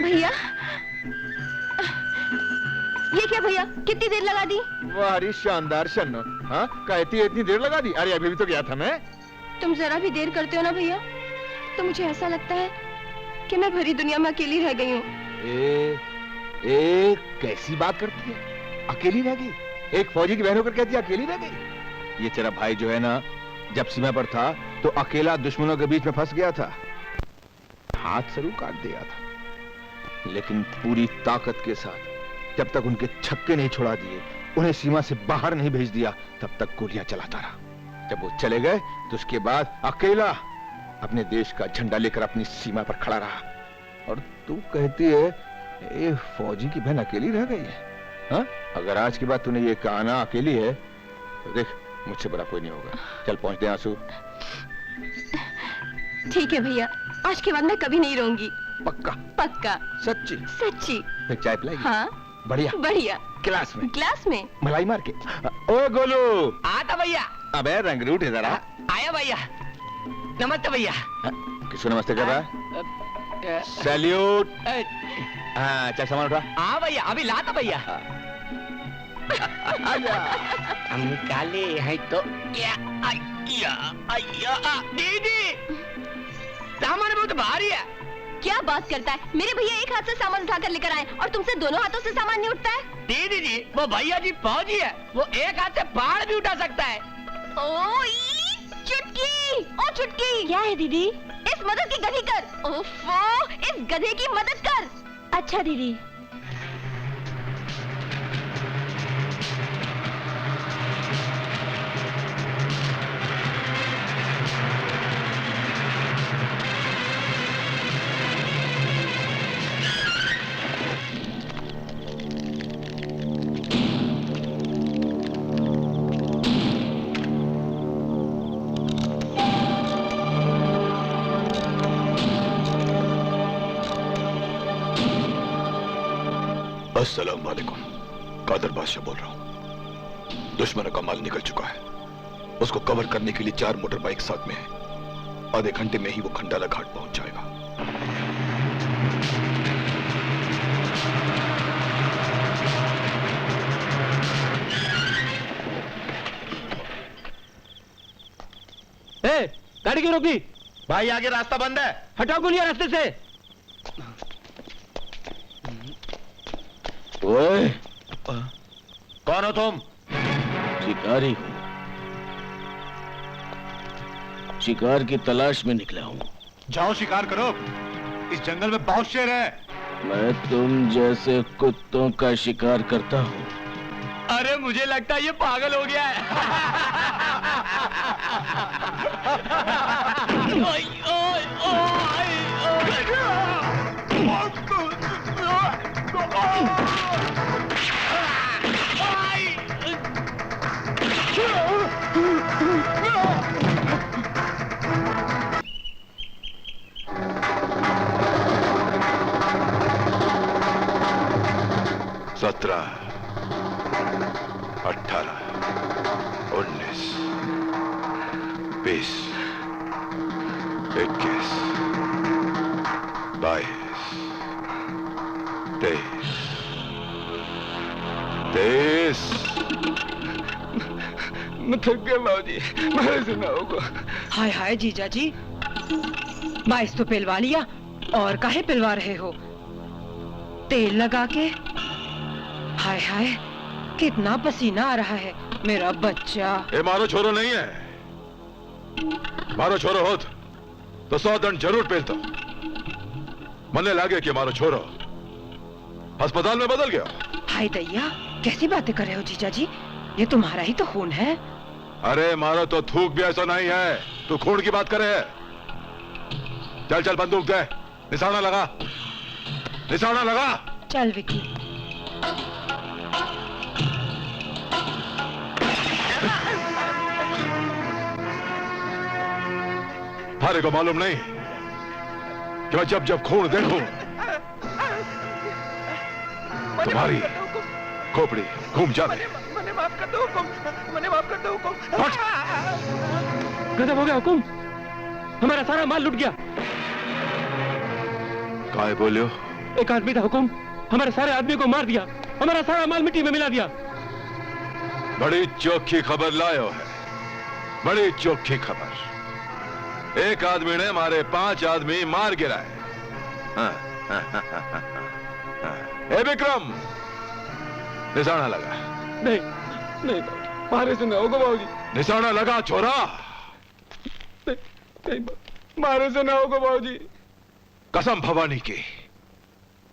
भैया, ये क्या भैया, कितनी देर लगा दी? वाह शानदार शन्नो। हाँ कहती है इतनी देर लगा दी? अरे अभी भी तो गया था मैं। तुम जरा भी देर करते हो ना भैया, तो मुझे ऐसा लगता है कि मैं भरी दुनिया में अकेली रह गई हूँ। कैसी बात करती है? अकेली रह गई? एक फौजी की बहन होकर कहती है अकेली रह गई? ये तेरा भाई जो है ना, जब सीमा पर था तो अकेला दुश्मनों के बीच में फंस गया था, हाथ जरूर काट दिया था, लेकिन पूरी ताकत के साथ जब तक उनके छक्के नहीं छोड़ा दिए, उन्हें सीमा से बाहर नहीं भेज दिया, तब तक गोलियां चलाता रहा। जब वो चले गए तो उसके बाद अकेला अपने देश का झंडा लेकर अपनी सीमा पर खड़ा रहा। और तू कहती है ये फौजी की बहन अकेली रह गई है? हाँ? अगर आज के बाद तूने ये कहा ना अकेली है, तो देख मुझसे बड़ा कोई नहीं होगा। चल पहुंच दे आंसू। ठीक है भैया, आज के बाद मैं कभी नहीं रोऊंगी। पक्का? पक्का। सच्ची? सच्ची। फिर चाय पिलाएगी? हाँ। बढ़िया बढ़िया। गिलास में? गिलास में मलाई मार के। ओ गोलू। आता भैया। अबे रंगरूट है जरा। आया भैया। नमस्ते भैया। किसको नमस्ते कर रहा है? सैल्यूट। हाँ चल सामान उठा। हाँ भैया, अभी लाता भैया। हम निकाले हैं तो दीदी सामान बहुत भारी है। क्या बात करता है? मेरे भैया एक हाथ से सामान उठाकर लेकर आए और तुमसे दोनों हाथों से सामान नहीं उठता है? दीदी जी, वो भैया जी फौजी है, वो एक हाथ से पहाड़ भी उठा सकता है। ओ चुटकी, ओ चुटकी। क्या है दीदी? इस मदद की गधी कर। ओफो, इस गधे की मदद कर। अच्छा दीदी। अस्सलाम वालेकुम, कादर बादशाह बोल रहा हूं। दुश्मनों का माल निकल चुका है, उसको कवर करने के लिए 4 मोटर बाइक साथ में है। आधे घंटे में ही वो खंडाला घाट पहुंच जाएगा। गाड़ी क्यों रोकी? भाई आगे रास्ता बंद है। हटाओ गोलियां रास्ते से। ओए, कौन हो तुम? शिकारी हूं, शिकार की तलाश में निकला हूं। जाओ शिकार करो, इस जंगल में बहुत शेर है। मैं तुम जैसे कुत्तों का शिकार करता हूं। अरे मुझे लगता है ये पागल हो गया है। ओए, ओए, ओए, सत्रह, 18, 19, 20, 21, 22, 23, 23। मैं थक गया बाबूजी, मेरे से ना होगा। हाय हाय जीजा जी, 22 तो पिलवा लिया, और काहे पिलवा रहे हो? तेल लगा के। हाय हाय, कितना पसीना आ रहा है मेरा बच्चा। ये मारो छोरो नहीं है, मारो छोरो होत तो 100 दंड जरूर पेलता। मने लागे कि मारो छोरो अस्पताल में बदल गया। हाय दैया, कैसी बातें कर रहे हो जीजा जी? ये तुम्हारा ही तो खून है। अरे मारो तो थूक भी ऐसा नहीं है, तू खून की बात करे है। चल चल बंदूक दे, निशाना लगा, निशाना लगा। चल विकी। हारे को मालूम नहीं कि मैं जब जब खून देखूं तुम्हारी खोपड़ी घूम जाती। मैंने माफ कर दो हुकुम, मैंने माफ कर दो हुकुम। गजब हो गया हुकुम, हमारा सारा माल लुट गया। काय बोलियो? एक आदमी था हुकुम, हमारे सारे आदमी को मार दिया, हमारा सारा माल मिट्टी में मिला दिया। बड़ी चौखी खबर लायो है, बड़ी चौखी खबर। एक आदमी ने हमारे 5 आदमी मार गिराए। ए विक्रम, निशाना लगा। नहीं नहीं, मारे से ना होगा बाबूजी। निशाना लगा छोरा। नहीं, मारे से ना होगा बाबूजी। कसम भवानी की,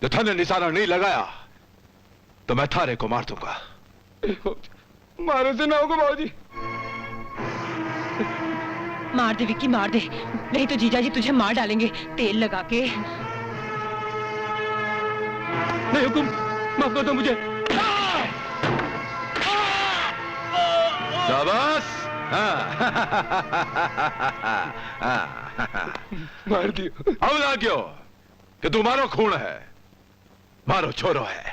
जो थाने निशाना नहीं लगाया तो मैं थारे को मार दूंगा। मारे से ना होगा बाबूजी। मार दे विक्की, मार दे, नहीं तो जीजा जी तुझे मार डालेंगे तेल लगा के। नहीं हुकुम, माफ कर दो मुझे। शाबाश। मार दियो। अब ना क्यों कि तुम्हारो खून है, मारो छोरो है।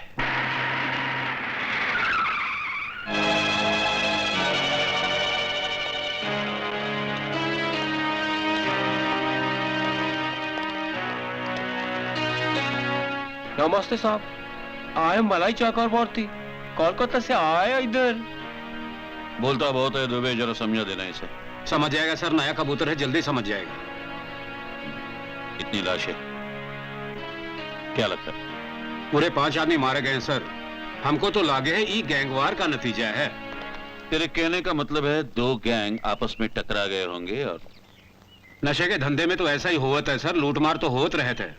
नमस्ते साहब, आए मलाई चाकर थी, कोलकाता से आया इधर। बोलता बहुत है दुबे, जरा समझा देना इसे। समझ जाएगा सर, नया कबूतर है, जल्दी समझ जाएगा। इतनी लाशें, क्या लगता है? पूरे 5 आदमी मारे गए हैं सर। हमको तो लागे है ये गैंगवार का नतीजा है। तेरे कहने का मतलब है 2 गैंग आपस में टकरा गए होंगे और नशे के धंधे में तो ऐसा ही होता है सर, लूटमार तो होत रहे थे।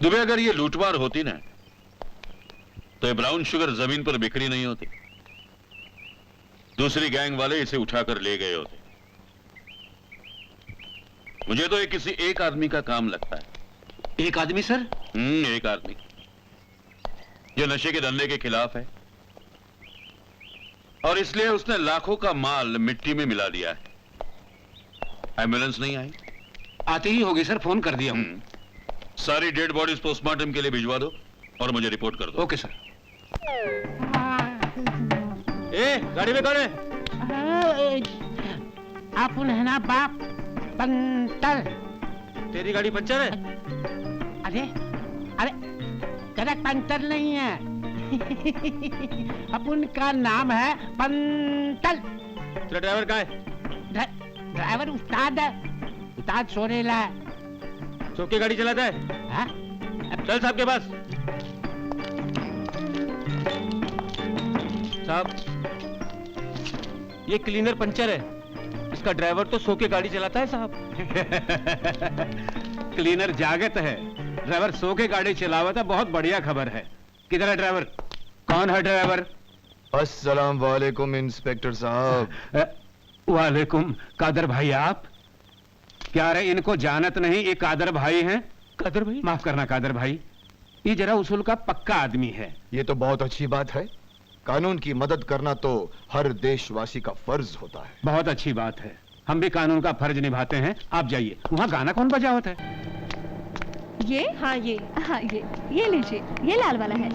दुबे, अगर ये लूटमार होती ना तो ये ब्राउन शुगर जमीन पर बिखरी नहीं होती। दूसरी गैंग वाले इसे उठाकर ले गए होते। मुझे तो ये किसी एक आदमी का काम लगता है। एक आदमी सर? एक आदमी जो नशे के धंधे के खिलाफ है और इसलिए उसने लाखों का माल मिट्टी में मिला दिया है। एम्बुलेंस नहीं आई? आती ही होगी सर, फोन कर दिया हूं। सारी डेड बॉडीज पोस्टमार्टम के लिए भिजवा दो और मुझे रिपोर्ट कर दो। Okay sir. गाड़ी में कौन है? अपन है ना बाप पंतर। तेरी गाड़ी पंचर है? अरे अरे तेरा पंतर नहीं है। अपन का नाम है पंतल। तेरा ड्राइवर कहाँ है? ड्राइवर उस्ताद है, उस्ताद सोरेला है। सो के गाड़ी चलाता है? हाँ? चल साहब के पास। साहब, ये क्लीनर पंचर है, इसका ड्राइवर तो सो के गाड़ी चलाता है साहब। क्लीनर जागत है, ड्राइवर सो के गाड़ी चलावा था, बहुत बढ़िया खबर है। किधर है ड्राइवर? कौन है ड्राइवर? अस्सलाम वालेकुम इंस्पेक्टर साहब। वालेकुम। कादर भाई आप? क्या रे, इनको जानत नहीं, ये कादर भाई हैं? कादर भाई? माफ करना कादर भाई, ये जरा उसूल का पक्का आदमी है। ये तो बहुत अच्छी बात है। कानून की मदद करना तो हर देशवासी का फर्ज होता है। बहुत अच्छी बात है, हम भी कानून का फर्ज निभाते हैं। आप जाइए। वहाँ गाना कौन बजा होता है? ये हाँ ये लीजिए, ये लाल वाला है।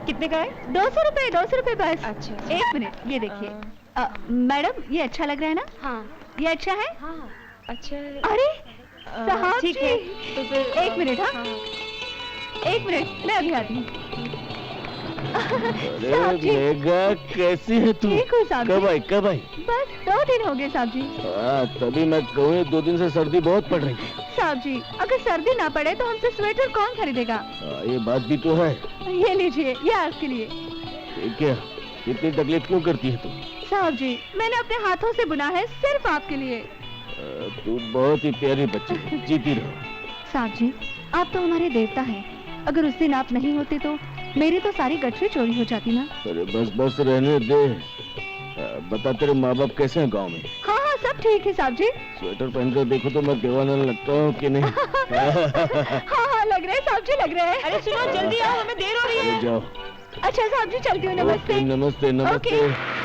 कितने का है? 200 रुपए, 200 रुपए बस। अच्छा। 1 मिनट, ये देखिए। मैडम, ये अच्छा लग रहा है ना? हाँ ये अच्छा है? हाँ अच्छा। अरे साहब ठीक जी, है, तो फिर 1 मिनट। हाँ 1 मिनट, मैं अभी आती हूँ। साहब जी, कैसी है तू? ठीक हूँ साहब जी। कब आई? बस 2 दिन हो गए साहब जी। तभी मैं कहूँ 2 दिन से सर्दी बहुत पड़ रही है। साहब जी, अगर सर्दी ना पड़े तो हमसे स्वेटर कौन खरीदेगा? ये बात भी तो है। ये लीजिए, ये आपके लिए। क्या इतनी तकलीफ क्यों करती है तू? साहब जी, मैंने अपने हाथों से बुना है, सिर्फ आपके लिए। तू बहुत ही प्यारी बच्ची है, जीती रहो। साहब जी, आप तो हमारे देवता हैं। अगर उस दिन आप नहीं होते तो मेरी तो सारी गठरी चोरी हो जाती ना। अरे बस रहने दे। बता, तेरे माँ बाप कैसे हैं गांव में? हाँ हाँ, सब ठीक है साहब जी। स्वेटर पहनकर देखो तो मैं दीवाना लगता हूँ कि नहीं? हाँ हाँ, लग रहे हैं साहब जी, लग रहे हैं। अरे सुनो, जल्दी आओ, हमें देर हो रही है। अरे जाओ। अच्छा साहब जी, चलती हूँ। नमस्ते। नमस्ते नमस्ते।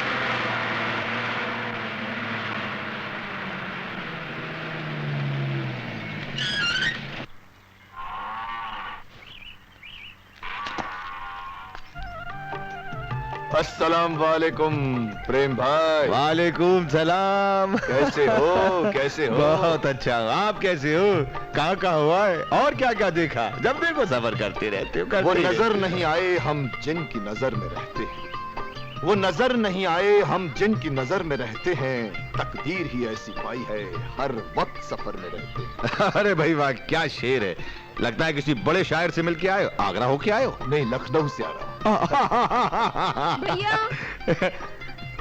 अस्सलाम वालेकुम प्रेम भाई। वालेकुम सलाम। कैसे हो कैसे हो? बहुत अच्छा। आप कैसे हो? कहाँ हुआ है और क्या क्या देखा? जब देखो सफर करते रहते हो। वो नजर नहीं आए हम जिनकी नजर में रहते हैं, वो नजर नहीं आए हम जिनकी नजर में रहते हैं, तकदीर ही ऐसी पाई है हर वक्त सफर में रहते हैं। अरे भाई वाह, क्या शेर है। लगता है किसी बड़े शायर से मिलके आए हो। आगरा होके आए हो? नहीं, लखनऊ से आ रहा हूँ। भैया।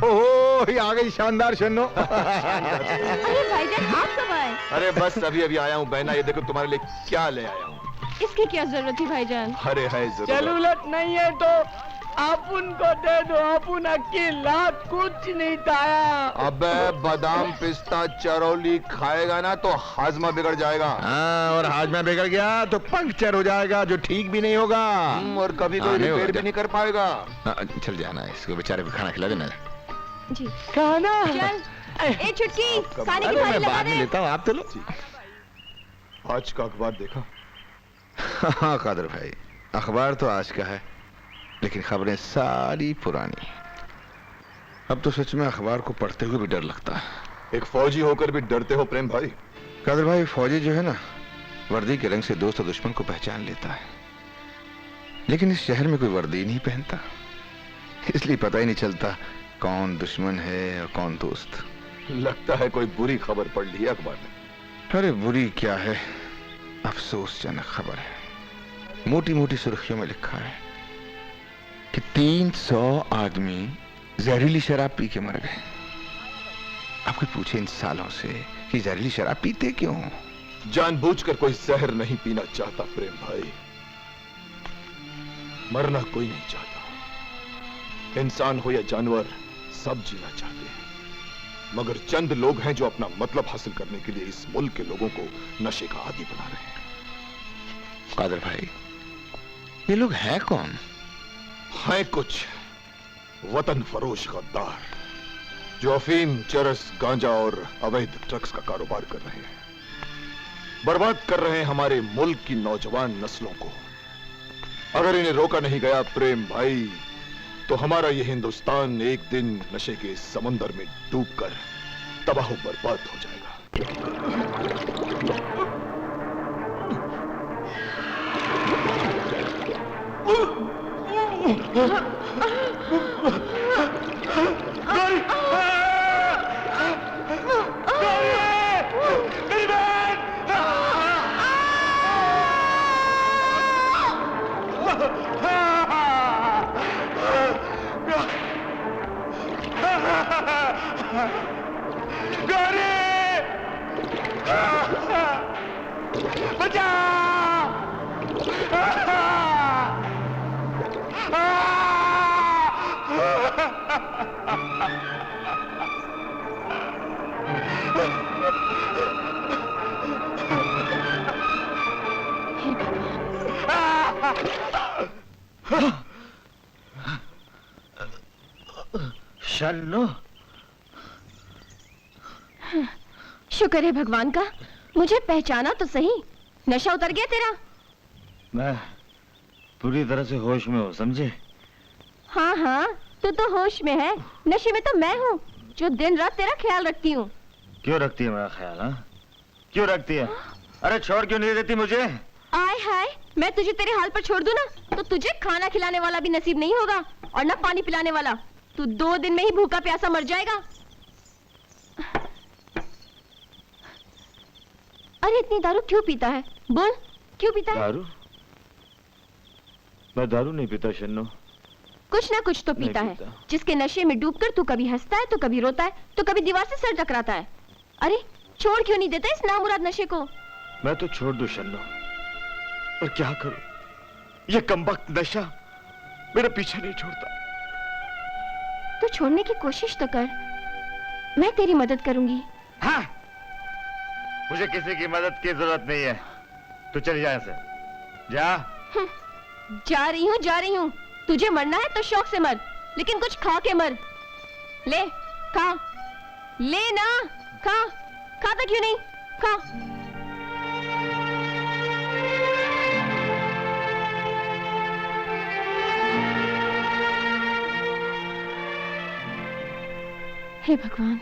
ओहो, ये आ गई शानदार शन्नो। अरे भाईजान, आप कब आए? अरे बस अभी अभी आया हूँ बहना। ये देखो तुम्हारे लिए क्या ले आया हूँ। इसकी क्या जरूरत थी भाईजान? अरे है जरूर। जरूरत नहीं है तो आप उनको दे दो। अपन अकेला कुछ नहीं खाया। अबे बादाम पिस्ता चरौली खाएगा ना तो हाजमा बिगड़ जाएगा। हाँ, और हाजमा बिगड़ गया तो पंक्चर हो जाएगा, जो ठीक भी नहीं होगा। और कभी कोई रिपेयर भी नहीं कर पाएगा। चल जाना, इसको बेचारे को खाना खिला देना। जी। खाना? चल, ए चुटकी, खाने की अरे थाली मैं लगा बाद में दे। लेता हूँ, आप तो लो। आज का अखबार देखा? हाँ कादर भाई, अखबार तो आज का है, लेकिन खबरें सारी पुरानी। अब तो सच में अखबार को पढ़ते हुए भी डर लगता है। एक फौजी होकर भी डरते हो प्रेम भाई? कादर भाई, फौजी जो है ना, वर्दी के रंग से दोस्त और दुश्मन को पहचान लेता है, लेकिन इस शहर में कोई वर्दी नहीं पहनता, इसलिए पता ही नहीं चलता कौन दुश्मन है और कौन दोस्त। लगता है कोई बुरी खबर पढ़ ली है अखबार में। अरे बुरी क्या है, अफसोसजनक खबर है। मोटी मोटी सुर्खियों में लिखा है कि 300 आदमी जहरीली शराब पी के मर गए। अब कोई पूछे इन सालों से कि जहरीली शराब पीते क्यों? जानबूझकर कोई जहर नहीं पीना चाहता प्रेम भाई, मरना कोई नहीं चाहता। इंसान हो या जानवर, सब जीना चाहते हैं, मगर चंद लोग हैं जो अपना मतलब हासिल करने के लिए इस मुल्क के लोगों को नशे का आदी बना रहे हैं। कादर भाई, ये लोग हैं कौन? हैं कुछ वतन फरोश गद्दार जो अफीम, चरस, गांजा और अवैध ड्रग्स का कारोबार कर रहे हैं। बर्बाद कर रहे हैं हमारे मुल्क की नौजवान नस्लों को। अगर इन्हें रोका नहीं गया प्रेम भाई, तो हमारा ये हिंदुस्तान एक दिन नशे के समंदर में डूबकर तबाह बर्बाद हो जाएगा। शन्नो, शुक्र है भगवान का, मुझे पहचाना तो सही। नशा उतर गया तेरा? मैं पूरी तरह से होश में हूँ, समझे? हाँ हाँ, तू तो होश में है, नशे में तो मैं हूँ जो दिन रात तेरा ख्याल रखती हूँ। क्यों रखती है मेरा ख्याल? हाँ, क्यों रखती है? अरे छोड़ क्यों नहीं देती मुझे? आय हाय, मैं तुझे तेरे हाल पर छोड़ दूं ना, तो तुझे खाना खिलाने वाला भी नसीब नहीं होगा और ना पानी पिलाने वाला। तू 2 दिन में ही भूखा प्यासा मर जाएगा। अरे इतनी दारू क्यों पीता है? बोल, क्यों पीता है? दारू? मैं दारू नहीं पीता शन्नो। कुछ ना कुछ तो पीता है, जिसके नशे में डूबकर तू कभी हंसता है तो कभी रोता है तो कभी दीवार से सर टकराता है। अरे छोड़ क्यों नहीं देता इस नामुराद नशे को? मैं तो छोड़ दूं शन्नो, पर क्या करूं? ये कमबख्त नशा मेरा पीछे नहीं छोड़ता। तू छोड़ने की कोशिश तो कर, मैं तेरी मदद करूंगी। हाँ, मुझे किसी की मदद की जरूरत नहीं है। तू चली जा यहाँ से, जा। जा रही हूँ। तुझे मरना है तो शौक से मर, लेकिन कुछ खा के मर। ले खा, ले ना, खाता क्यों नहीं? खा। हे भगवान,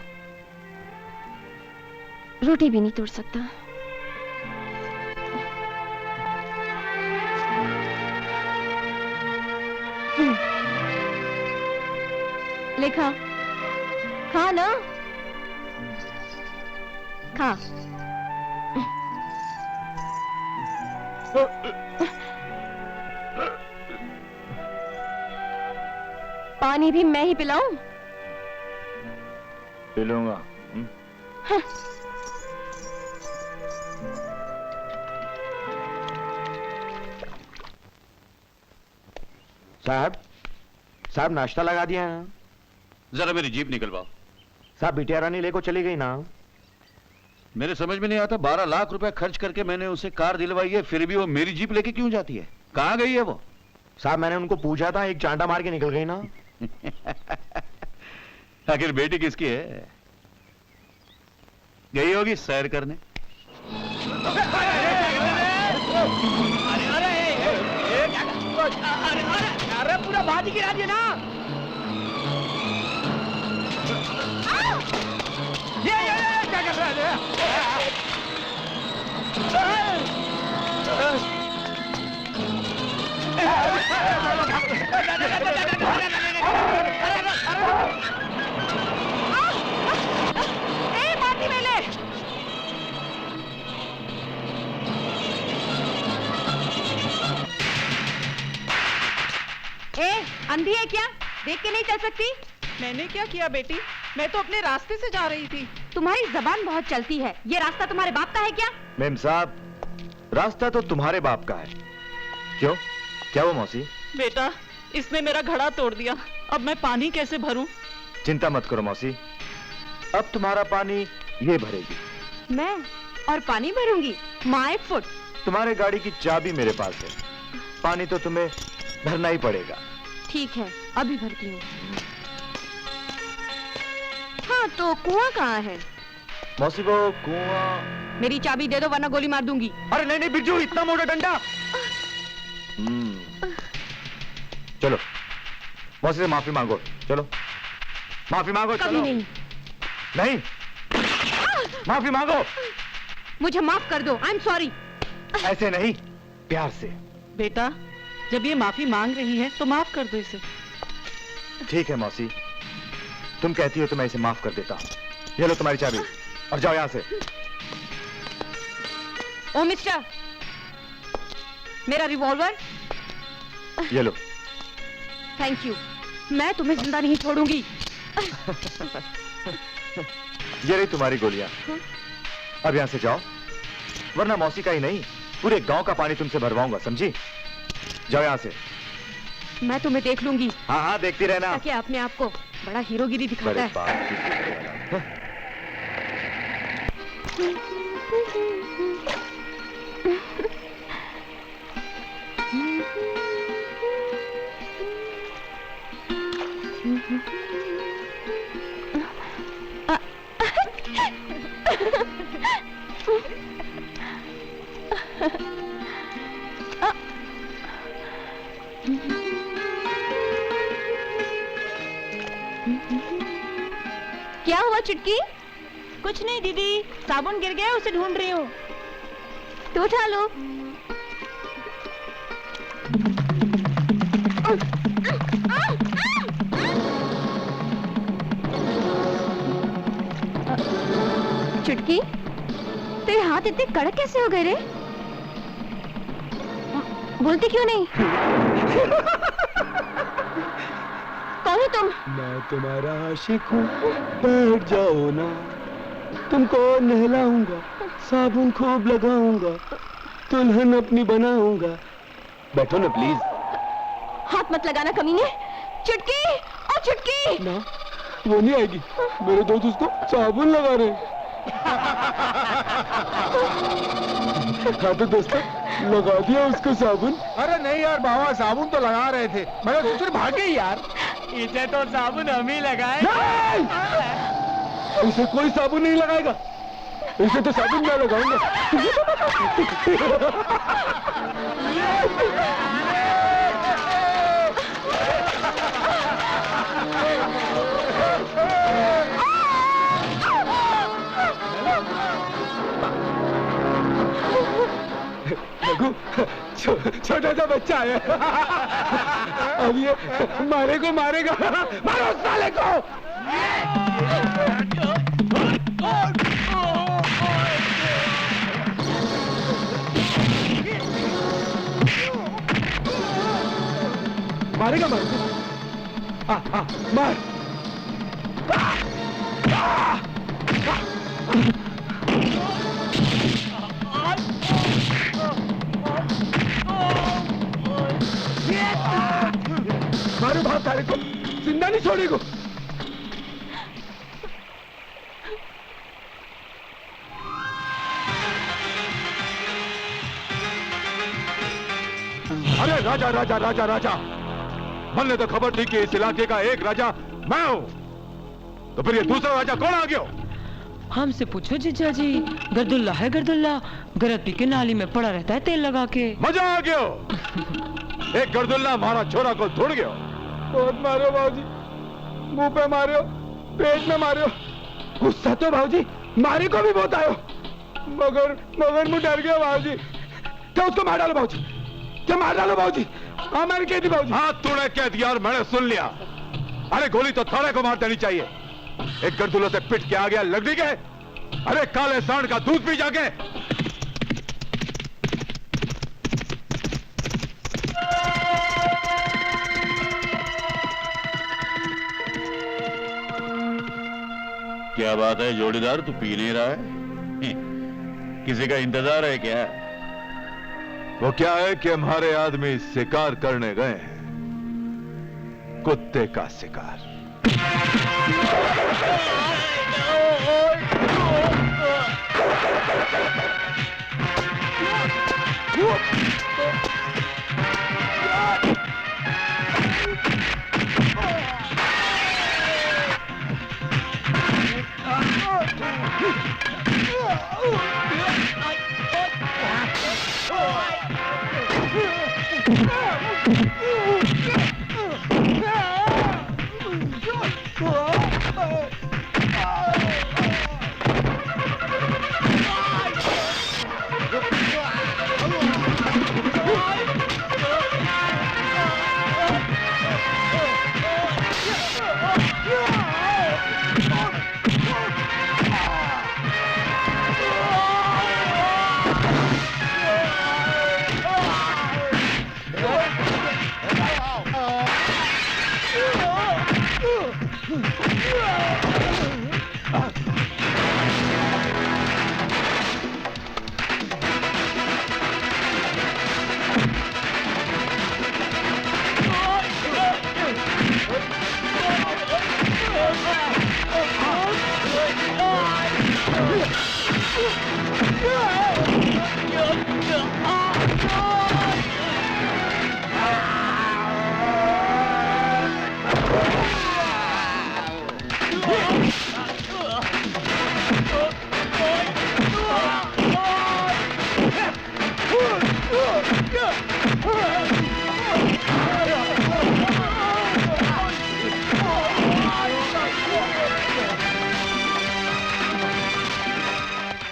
रोटी भी नहीं तोड़ सकता। ले खा, खा ना, खा। पानी भी मैं ही पिलाऊं? पी लूंगा। साहब नाश्ता लगा दिया है? जरा मेरी जीप निकलवाओ। साहब बिटिया रानी लेको चली गई ना? मेरे समझ में नहीं आता, 12 लाख रुपए खर्च करके मैंने उसे कार दिलवाई है, फिर भी वो मेरी जीप लेके क्यों जाती है? कहाँ गई है वो? साहब मैंने उनको पूछा था, एक चांटा मार के निकल गई ना। आखिर बेटी किसकी है? गई होगी सैर करने। अरे पूरा भाजी गिरा दिया ना। ये क्या कर रहा है? माटी में ले। अंधी है क्या? देख के नहीं चल सकती? मैंने क्या किया बेटी, मैं तो अपने रास्ते से जा रही थी। तुम्हारी जबान बहुत चलती है। ये रास्ता तुम्हारे बाप का है क्या? मेम साहब, रास्ता तो तुम्हारे बाप का है। क्यों, क्या हुआ मौसी? बेटा, इसने मेरा घड़ा तोड़ दिया, अब मैं पानी कैसे भरूं? चिंता मत करो मौसी, अब तुम्हारा पानी ये भरेगी। मैं और पानी भरूंगी? My foot. तुम्हारे गाड़ी की चाबी मेरे पास है, पानी तो तुम्हें भरना ही पड़ेगा। ठीक है, अभी भरती हूँ। हाँ तो कुआं कहाँ है? मौसी वो कुआं। मेरी चाबी दे दो वरना गोली मार दूंगी। अरे नहीं नहीं बिरजू, इतना मोटा डंडा। चलो मौसी से माफी मांगो, चलो माफी मांगो। कभी चलो। नहीं। नहीं, माफी मांगो। मुझे माफ कर दो, आई एम सॉरी। ऐसे नहीं, प्यार से। बेटा, जब ये माफी मांग रही है तो माफ कर दो इसे। ठीक है मौसी, तुम कहती हो तो मैं इसे माफ कर देता हूँ। ये लो तुम्हारी चाबी और जाओ यहाँ से। ओ मिस्टर, मेरा रिवॉल्वर। ये लो। थैंक यू, मैं तुम्हें जिंदा नहीं छोड़ूंगी। ये रही तुम्हारी गोलियां, अब यहाँ से जाओ, वरना मौसी का ही नहीं पूरे गांव का पानी तुमसे भरवाऊंगा, समझी? जाओ यहाँ से। मैं तुम्हें देख लूंगी। हाँ हाँ देखती रहना। ताकि अपने आप को बड़ा हीरोगिरी दिखाता है। बाप की। क्या हुआ चुटकी? कुछ नहीं दीदी, साबुन गिर गया, उसे ढूंढ रही हूँ। तो उठा लो। चुटकी, तेरे हाथ इतने कड़क कैसे हो गए रे? बोलती क्यों नहीं? कौन हो तुम? मैं तुम्हारा आशिक हूँ, बैठ जाओ ना, तुमको नहलाऊंगा, साबुन खूब लगाऊंगा, दुल्हन अपनी बनाऊंगा, बैठो ना प्लीज। हाथ मत लगाना कमीने। चुटकी, ओ चुटकी। ना, वो नहीं आएगी, मेरे दोस्त उसको साबुन लगा रहे हैं। हाँ तो दोस्तों, लगा दिया उसको साबुन। अरे नहीं यार बाबा, साबुन तो लगा रहे थे, मैं तो सिर्फ भागे यार। इसे तो साबुन हम ही लगाए। इसे कोई साबुन नहीं लगाएगा, इसे तो साबुन मैं लगाऊंगा। छोटा सा बच्चा है। अब ये मारेगा। मारो उस साले को। मारेगा मार। मारो भाग सारे को, जिंदा नहीं छोड़ेगा। अरे राजा राजा राजा राजा, मन ने तो खबर दी कि इस इलाके का एक राजा मैं हूं, तो फिर ये दूसरा राजा कौन आ गया? हमसे पूछो जीजा जी। गर्दुल्ला है गर्दुल्ला, गरत पी के नाली में पड़ा रहता है तेल लगा के। मजा आ गया। एक गर्दुल्ला हमारा छोरा को ढूंढ गया। बहुत मारो भाजी, मुंह पे मारो, पेट में मारो। गुस्सा तो भाजी मारे को भी बहुत आयो, मगर मुझे डर गया भाजी। क्या उसको मार डालो भाजी, क्या मार डालो भाजी। हाँ मैंने कह दी भाजी। हाँ तूने कह दिया और मैंने सुन लिया। अरे गोली तो थोड़े को मार देनी चाहिए। एक गर्दुल्ला से पिट के आ गया लगड़ी के। अरे काले सांड का दूध पी जाके। क्या बात है जोड़ीदार, तू पी नहीं रहा है? किसी का इंतजार है क्या? वो क्या है कि हमारे आदमी शिकार करने गए हैं, कुत्ते का शिकार।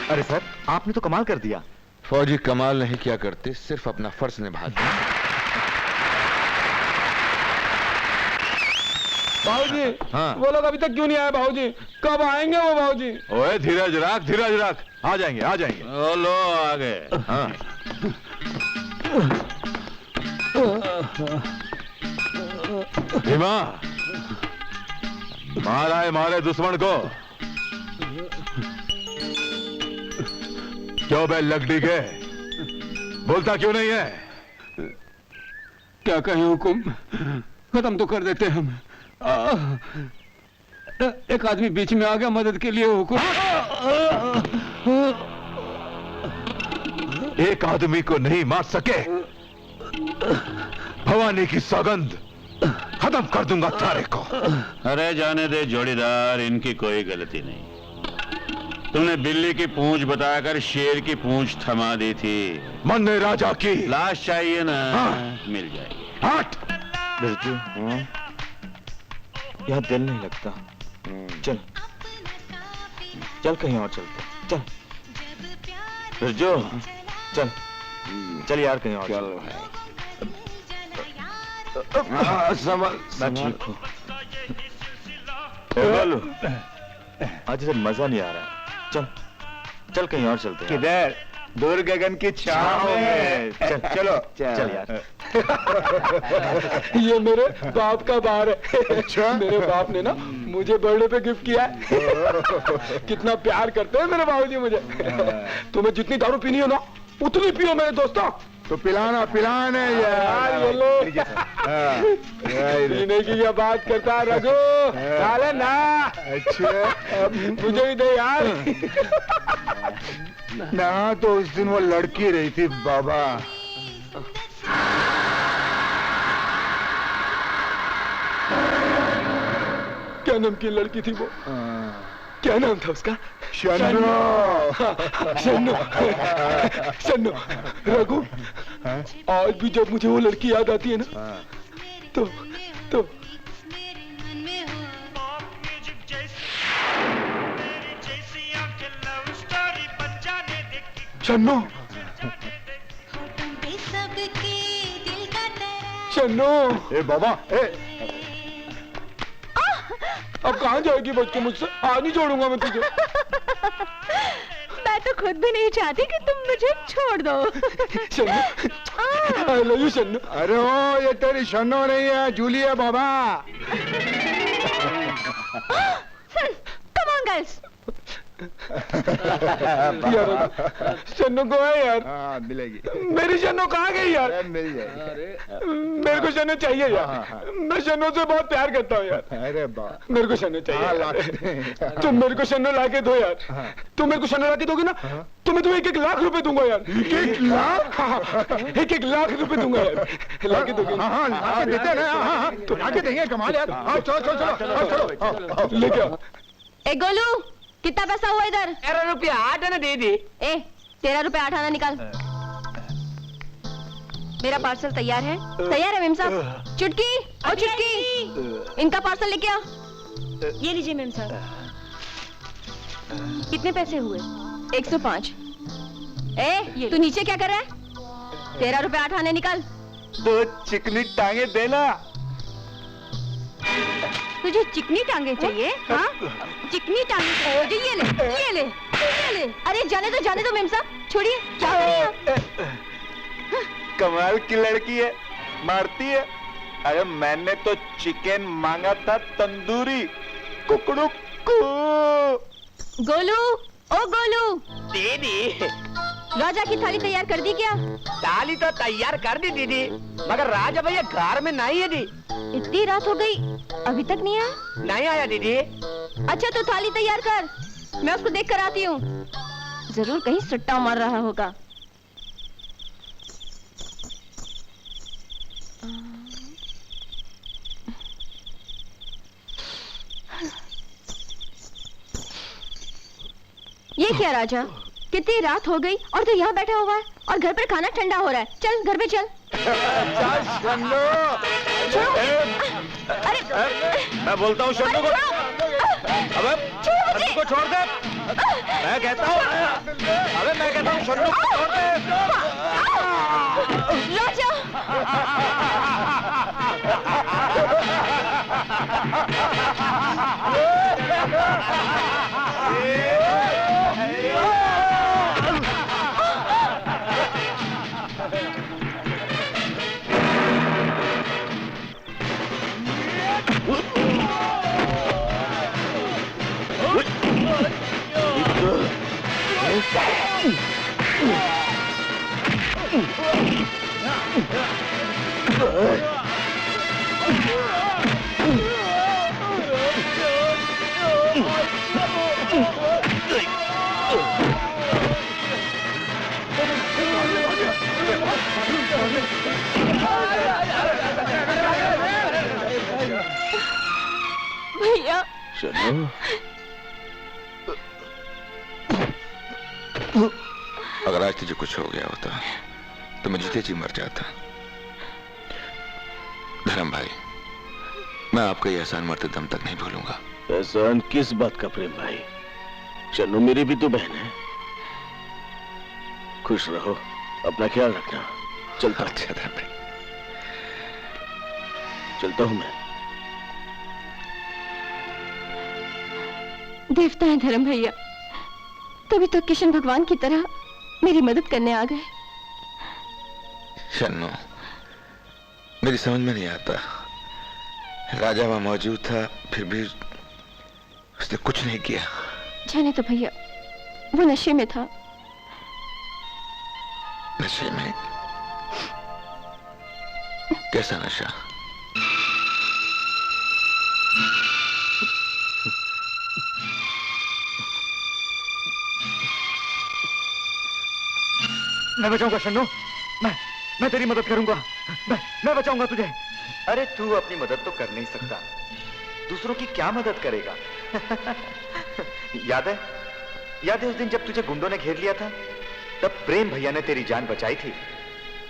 अरे सर, आपने तो कमाल कर दिया। फौजी कमाल नहीं किया करते, सिर्फ अपना फर्ज निभाते। भाऊजी, हाँ। वो लोग अभी तक क्यों नहीं आए भाऊजी? कब आएंगे वो भाऊजी? ओए धीरज रख, धीरज रख। आ जाएंगे, आ जाएंगे। ओ लो आ गए। हाँ। भीमा, मारा है मारे दुश्मन को। क्यों बे लगड़ी के, बोलता क्यों नहीं है? क्या कहें हुकुम, खत्म तो कर देते हम। एक आदमी बीच में आ गया मदद के लिए हुकुम। एक आदमी को नहीं मार सके, भवानी की सौगंध, खत्म कर दूंगा तारे को। अरे जाने दे जोड़ीदार, इनकी कोई गलती नहीं। तूने बिल्ली की पूंछ बताकर शेर की पूंछ थमा दी थी। मन ने राजा की लाश चाहिए ना? हाँ। मिल जाएगी। हट। बिरजू, यहाँ दिल नहीं लगता। चल चल कहीं और चलते। चल बिरजू, चल चल यार कहीं और। चल भाई। संभाल मैं ठीक हूँ। बोलो, आज इसे मजा नहीं आ रहा। चल चल कहीं और चलते हैं। किधर? दूर गगन की छाव में। चलो चल यार। ये मेरे बाप का बार है। अच्छा? मेरे बाप ने ना मुझे बर्थडे पे गिफ्ट किया है। कितना प्यार करते हैं मेरे बाबूजी मुझे। तुम्हें जितनी दारू पीनी हो ना उतनी पियो मेरे दोस्तों। तो पिलाना पिलाना यार। ये लो। पीने की क्या बात करता है रघु? डाले ना। अच्छा मुझे ही दे यार। ना तो उस दिन वो लड़की रही थी बाबा। क्या नाम की लड़की थी वो? क्या नाम था उसका? शन्नो। शन्नो। शन्नो। रघु, आज भी जब मुझे वो लड़की याद आती है ना तो शन्नो। शन्नो। ए बाबा ए। अब कहाँ जाएगी बच के मुझसे? आज नहीं छोड़ूंगा मैं तुझे। मैं तो खुद भी नहीं चाहती कि तुम मुझे छोड़ दो। शन्नो, I love you शन्नो। अरे ओ ये तेरी शन्नो नहीं है, जूली है बाबा। Come on girls। यार शन्नो को है यार। हाँ मिलेगी। मेरी शन्नो कहाँ गई यार? मिल जाएगी। मेरे को शन्नो चाहिए यार। मैं शन्नो से बहुत प्यार करता हूँ यार। अरे बा मेरे को शन्नो चाहिए यार। तुम मेरे को शन्नो लाके दो यार। तुम मेरे को शन्नो लाके दोगे ना तो मैं तुम्हें 1-1 लाख रुपए दूंगा यार। 1 लाख? 1-1 लाख रुपए दूंगा यार। लाके दोगे? हाँ लाके देते हैं ना। हाँ तो लाके देंगे। कमाल यार। आओ चलो चलो चलो चलो। लेके आओ। ए गोलू, कितना पैसा हुआ इधर? 13 रुपया 8 आना दे दी। ए 13 रुपए 8 आना निकाल। मेरा पार्सल तैयार है। तैयार है मेम साहब। चुटकी और चुटकी, इनका पार्सल लेके आओ। ये लीजिए मेम साहब। कितने पैसे हुए? 105। ए तू नीचे क्या कर रहा है? 13 रुपए 8 आने निकाल। तो चिकनी टांगे देना। तुझे चिकनी टांगे चाहिए? हाँ चिकनी टांगे चाहिए। ये ले ये ले ये ले। अरे जाने दो मेम साहब, छोड़िए। क्या कर रही हैं आप? कमाल की लड़की है, मारती है। अरे मैंने तो चिकन मांगा था तंदूरी। कुकड़ू कू। गोलू, ओ गोलू, दे दी। राजा की थाली तैयार कर दी क्या? थाली तो तैयार कर दी दीदी, मगर राजा भैया घर में नहीं है दी। इतनी रात हो गई अभी तक नहीं आया? नहीं आया दीदी। अच्छा तो थाली तैयार कर, मैं उसको देख कर आती हूँ। जरूर कहीं सट्टा मार रहा होगा। ये क्या राजा, कितनी रात हो गई और तू यहाँ बैठा हुआ है और घर पर खाना ठंडा हो रहा है। चल घर पे चल। अरे मैं बोलता हूँ शन्नू को। अबे शन्नू को छोड़ दे। मैं कहता हूँ। अबे मैं कहता हूँ शन्नू को छोड़ दे। राजा भैया। शन्नू, अगर आज तुझे कुछ हो गया होता तो मैं जीते जी मर जाता। धर्म भाई, मैं आपका ये एहसान मरते दम तक नहीं भूलूंगा। एहसान किस बात का प्रेम भाई? शन्नू मेरी भी तो बहन है। खुश रहो, अपना ख्याल रखना। चलता। अच्छा धर्म भाई। चलता हूं मैं। देवता है धर्म भैया, तभी तो किशन भगवान की तरह मेरी मदद करने आ गए। शन्नो, मेरी समझ में नहीं आता, राजा वहां मौजूद था, फिर भी उसने कुछ नहीं किया। जाने तो भैया, वो नशे में था। नशे में? कैसा नशा? मैं बचाऊंगा शन्नो, मैं तेरी मदद करूंगा, मैं बचाऊंगा तुझे। अरे तू अपनी मदद तो कर नहीं सकता, दूसरों की क्या मदद करेगा? याद है उस दिन जब तुझे गुंडों ने घेर लिया था, तब प्रेम भैया ने तेरी जान बचाई थी।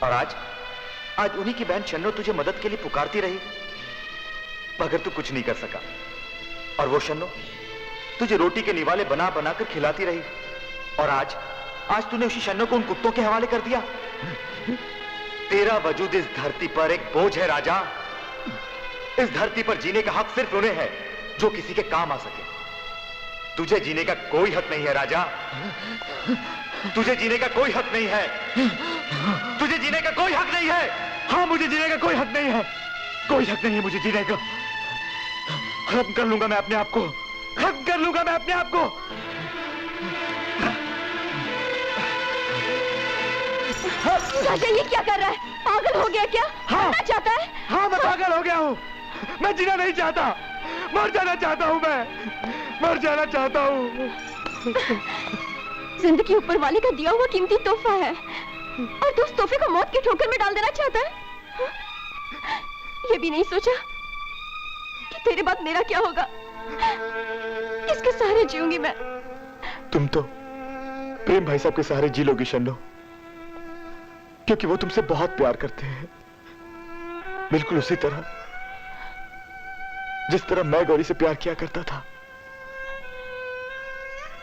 और आज उन्हीं की बहन शन्नो तुझे मदद के लिए पुकारती रही, मगर तू कुछ नहीं कर सका। और वो शन्नो तुझे रोटी के निवाले बना बना कर खिलाती रही, और आज तूने उसी शन्नो को उन कुत्तों के हवाले कर दिया। तेरा वजूद इस धरती पर एक बोझ है राजा। इस धरती पर जीने का हक सिर्फ उन्हें है जो किसी के काम आ सके। तुझे जीने का कोई हक नहीं है राजा, तुझे जीने का कोई हक नहीं है, तुझे जीने का कोई हक नहीं है। हाँ, मुझे जीने का कोई हक नहीं है, कोई हक नहीं है मुझे जीने का। खत्म कर लूंगा मैं अपने आप को, खत्म कर लूंगा मैं अपने आप को। राजा ये क्या कर रहा है? पागल हो गया क्या? मरना चाहता है? हाँ, मैं पागल हो गया हूँ, मैं जीना नहीं चाहता, मर जाना चाहता हूँ, मैं मर जाना चाहता हूँ। जिंदगी ऊपर वाले का दिया हुआ कीमती तोहफा है, और तू उस तोहफे को मौत की ठोकर में डाल देना चाहता है। ये भी नहीं सोचा कि तेरे बाद मेरा क्या होगा, किसके सहारे जीऊंगी मैं? तुम तो प्रेम भाई साहब के सहारे जी लोगी शन्नो, क्योंकि वो तुमसे बहुत प्यार करते हैं, बिल्कुल उसी तरह जिस तरह मैं गौरी से प्यार किया करता था।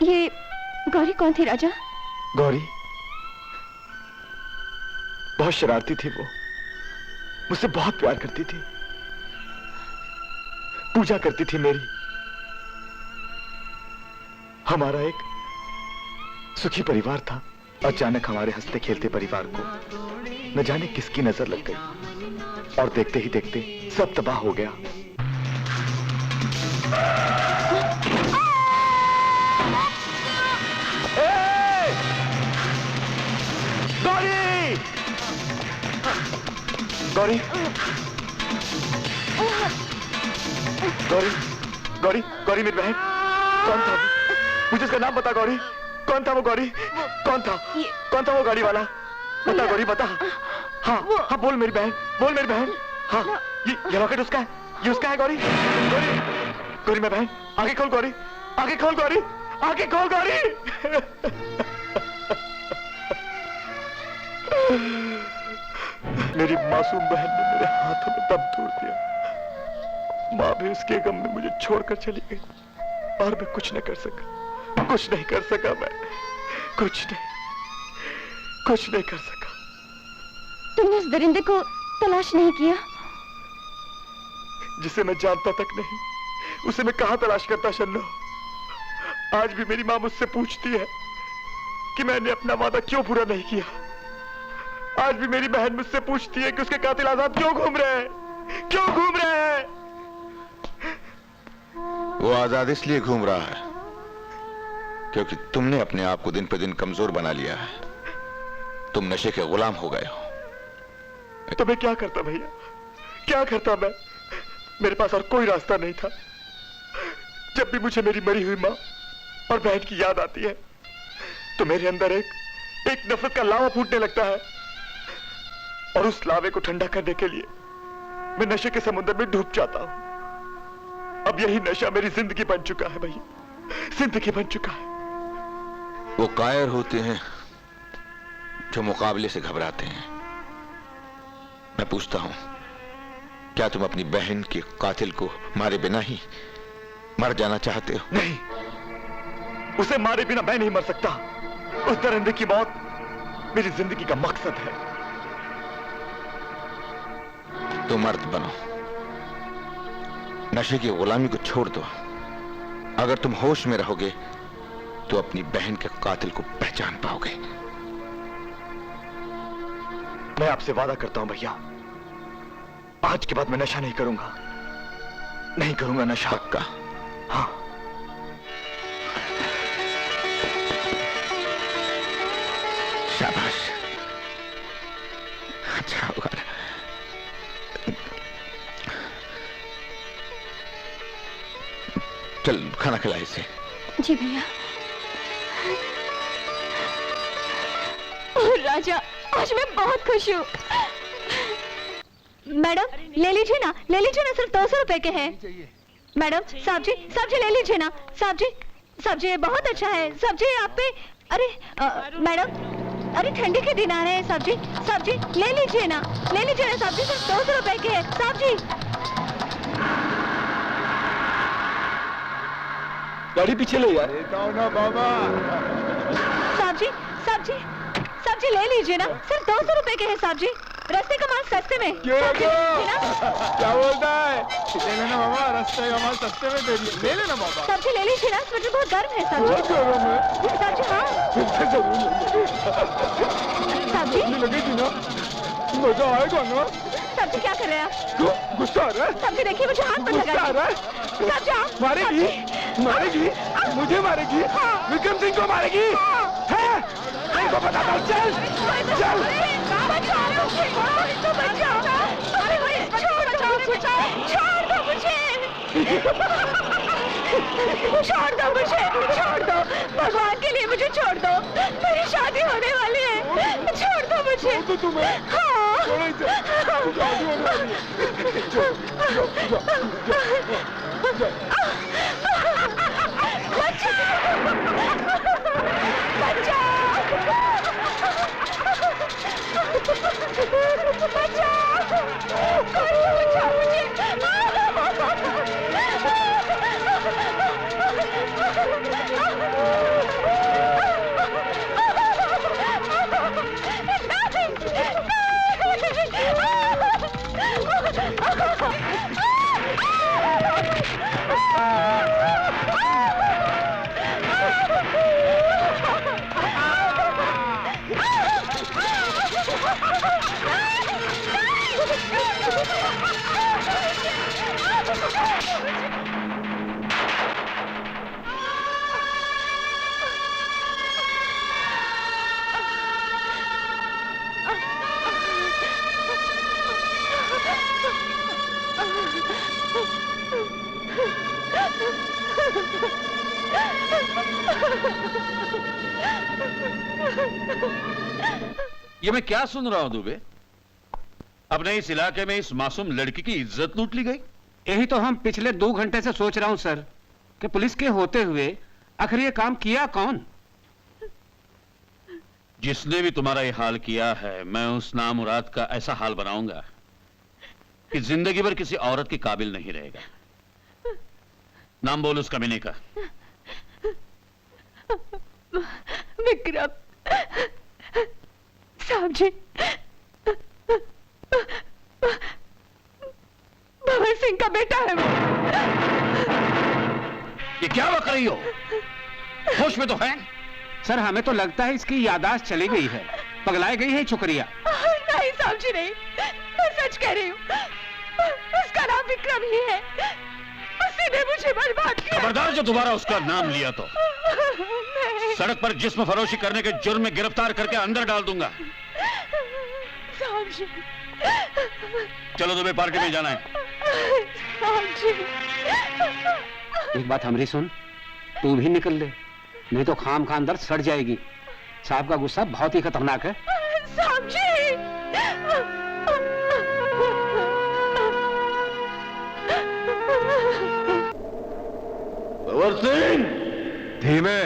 ये गौरी कौन थी राजा? गौरी बहुत शरारती थी, वो मुझसे बहुत प्यार करती थी, पूजा करती थी मेरी। हमारा एक सुखी परिवार था, अचानक हमारे हंसते खेलते परिवार को न जाने किसकी नजर लग गई, और देखते ही देखते सब तबाह हो गया। गौरी! गौरी! गौरी! गौरी! गौरी मेरी बहन, कौन था? मुझे उसका नाम बता गौरी, कौन था वो? गौरी कौन था? कौन था वो गाड़ी वाला? बता गौरी, बता। हाँ हाँ, बोल मेरी बहन, बोल मेरी बहन। हाँ, ये रॉकेट उसका है, ये उसका है गौरी। गौरी, गौरी मेरी बहन, आगे खोल गौरी, आगे खोल गौरी, आगे खोल गौरी। मेरी मासूम बहन ने मेरे हाथों में दम तोड़ दिया। माँ भी उसके गम में मुझे छोड़कर चली गई, और मैं कुछ नहीं कर सका, कुछ नहीं कर सका, मैं कुछ नहीं कर सका। तुमने उस दरिंदे को तलाश नहीं किया? जिसे मैं जानता तक नहीं, उसे मैं कहां तलाश करता शन्नो? आज भी मेरी माँ मुझसे पूछती है कि मैंने अपना वादा क्यों पूरा नहीं किया। आज भी मेरी बहन मुझसे पूछती है कि उसके कातिल आजाद क्यों घूम रहे हैं, क्यों घूम रहे हैं। वो आजाद इसलिए घूम रहा है क्योंकि तुमने अपने आप को दिन पे दिन कमजोर बना लिया है। तुम नशे के गुलाम हो गए हो। तो मैं क्या करता भैया, क्या करता मैं? मेरे पास और कोई रास्ता नहीं था। जब भी मुझे मेरी मरी हुई माँ और बहन की याद आती है तो मेरे अंदर एक नफरत का लावा फूटने लगता है, और उस लावे को ठंडा करने के लिए मैं नशे के समुद्र में डूब जाता हूं। अब यही नशा मेरी जिंदगी बन चुका है भैया, जिंदगी बन चुका है। वो कायर होते हैं जो मुकाबले से घबराते हैं। मैं पूछता हूं, क्या तुम अपनी बहन के कातिल को मारे बिना ही मर जाना चाहते हो? नहीं, उसे मारे बिना मैं नहीं मर सकता। उस दरिंदे की मौत मेरी जिंदगी का मकसद है। तो मर्द बनो, नशे की गुलामी को छोड़ दो। अगर तुम होश में रहोगे तो अपनी बहन के कातिल को पहचान पाओगे। मैं आपसे वादा करता हूं भैया, आज के बाद मैं नशा नहीं करूंगा, नहीं करूंगा नशा। पक्का? हाँ। शाबाश, अच्छा होगा। चल खाना खिला इसे। जी भैया। ओह राजा, आज मैं बहुत खुश हूँ। मैडम ले लीजिए ना, ले लीजिए ना, सिर्फ 200 रुपए के हैं। मैडम सब्जी सब्जी ले लीजिए ना, सब्जी सब्जी बहुत अच्छा है। सब्जी आप पे, अरे मैडम, अरे ठंडी के दिन आ रहे हैं। सब्जी सब्जी ले लीजिए ना, ले लीजिए ना, सब्जी सिर्फ 200 रुपए के है। सब्जी। गाड़ी पीछे ले यार। ना बाबा। सब्जी सब्जी सब्जी ले लीजिए ना, सिर्फ 200 रुपए के है। सब्जी, रास्ते का माल सस्ते में। क्या बोलता है? ले लेना बाबा, रास्ते का माल सस्ते में दे दिए। ले लेना बाबा। सब्जी ले लीजिए ना, इस वजह बहुत गर्म है। सब्जी सब्जी हाँ सब्जी लगेगी ना, मजा आएगा ना। सब्जी क्या कर रहे हैं आप? गुस्सा आ रहा है? सब्जी देखिए, मुझे हाथ पर लगा गुस्सा आ रहा है? सब्जी आप मारेगी, मारेगी, मुझे मारेगी, विक्रम सिंह को मारेगी। है? मेरे को पता था। चल चल। छोड़ दो मुझे, छोड़ दो, भगवान के लिए मुझे छोड़ दो, मेरी शादी होने वाली है। छोड़ दो मुझे। तो तुम्हें हाँ। छोड़ो इसे। शादी होने वाली है। चल, चल, चल, चल। ये मैं क्या सुन रहा हूं दुबे? अपने इस इलाके में इस मासूम लड़की की इज्जत लूट ली गई। यही तो हम पिछले 2 घंटे से सोच रहा हूं सर, कि पुलिस के होते हुए आखिर ये काम किया कौन? जिसने भी तुम्हारा ये हाल किया है, मैं उस नामुराद का ऐसा हाल बनाऊंगा कि जिंदगी भर किसी औरत के काबिल नहीं रहेगा। नाम बोल उस कमीने का। विक्रम साहब जी, भंवर सिंह का बेटा है वो। ये क्या बक रही हो? होश में तो है? सर हमें तो लगता है इसकी यादाश्त चली गई है, पगलाई गई है छोकरिया। नहीं साहब जी नहीं, मैं सच कह रही हूँ, उसका नाम विक्रम ही है। उसी ने मुझे बर्बाद किया। खबरदार जो दोबारा उसका नाम लिया तो सड़क पर जिस्म फरोशी करने के जुर्म में गिरफ्तार करके अंदर डाल दूंगा। साहब जी। चलो तुम्हें पार्टी में जाना है। साहब जी। एक बात हमारी सुन, तू भी निकल ले, नहीं तो खाम खा अंदर सड़ जाएगी। साहब का गुस्सा बहुत ही खतरनाक है। साहब जी। भंवर सिंह, धीमे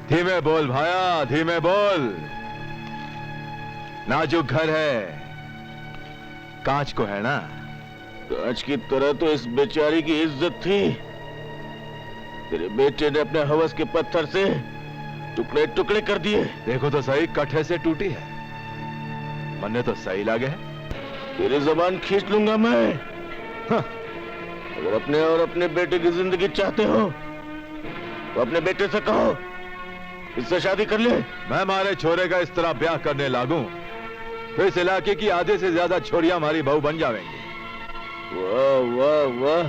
धीमे बोल भाया, धीमे बोल। नाजुक घर है, कांच को है ना। कांच की तरह तो इस बेचारी की इज्जत थी। तेरे बेटे ने अपने हवस के पत्थर से टुकड़े टुकड़े कर दिए। देखो तो सही, कट्ठे से टूटी है। मन्ने तो सही लगे है। तेरी जबान खींच लूंगा मैं। हाँ, अगर अपने और अपने बेटे की जिंदगी चाहते हो तो अपने बेटे से कहो इससे शादी कर ले। मैं हमारे छोरे का इस तरह ब्याह करने लागू तो इस इलाके की आधे से ज्यादा छोरियां हमारी बहू बन जाएंगी। वाह वाह वाह,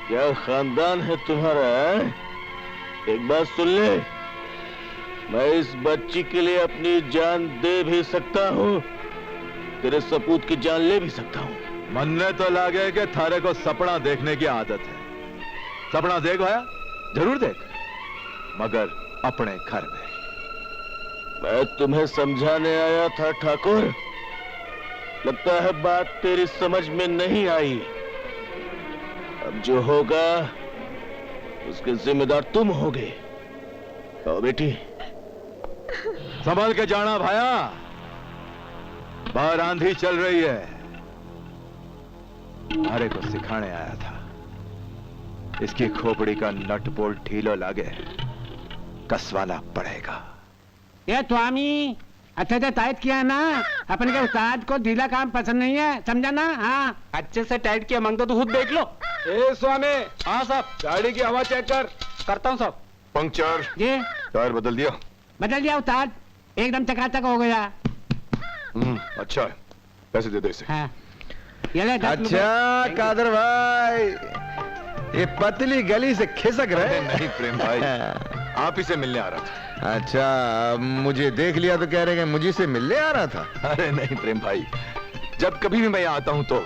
क्या खानदान है तुम्हारा है? एक बात सुन ले, मैं इस बच्ची के लिए अपनी जान दे भी सकता हूँ, तेरे सपूत की जान ले भी सकता हूँ। मनने तो लागे कि थारे को सपना देखने की आदत है। सपना देख भाया, जरूर देख, मगर अपने घर में। मैं तुम्हें समझाने आया था ठाकुर, लगता है बात तेरी समझ में नहीं आई। अब जो होगा उसके जिम्मेदार तुम होगे। आओ बेटी। संभल के जाना भाया, बाहर आंधी चल रही है। हमारे को सिखाने आया था, इसकी खोपड़ी का नट बोल्ट ढीलो लागे कसवाना पड़ेगा। ये स्वामी अच्छे से टाइट किया ना, अपन के उस्ताद को ढीला काम पसंद नहीं है, समझा ना? हाँ अच्छे से टाइट किया, मांगो तो खुद देख लो। ए स्वामी। हाँ साहब। गाड़ी की हवा चेक कर। करता हूँ साहब। पंक्चर। जी टायर बदल दिया? बदल दिया उस्ताद, एकदम चकाचक हो गया। अच्छा है, पैसे दे दो इसे। हाँ ये ले 10 रुपए। अच्छा कादर भाई, ये पतली गली से खिसक रहे? नहीं प्रेम भाई, आप ही से मिलने आ रहा था। अच्छा, मुझे देख लिया तो कह रहे हैं मुझे से मिलने आ रहा था? अरे नहीं प्रेम भाई, जब कभी भी मैं यहाँ आता हूँ तो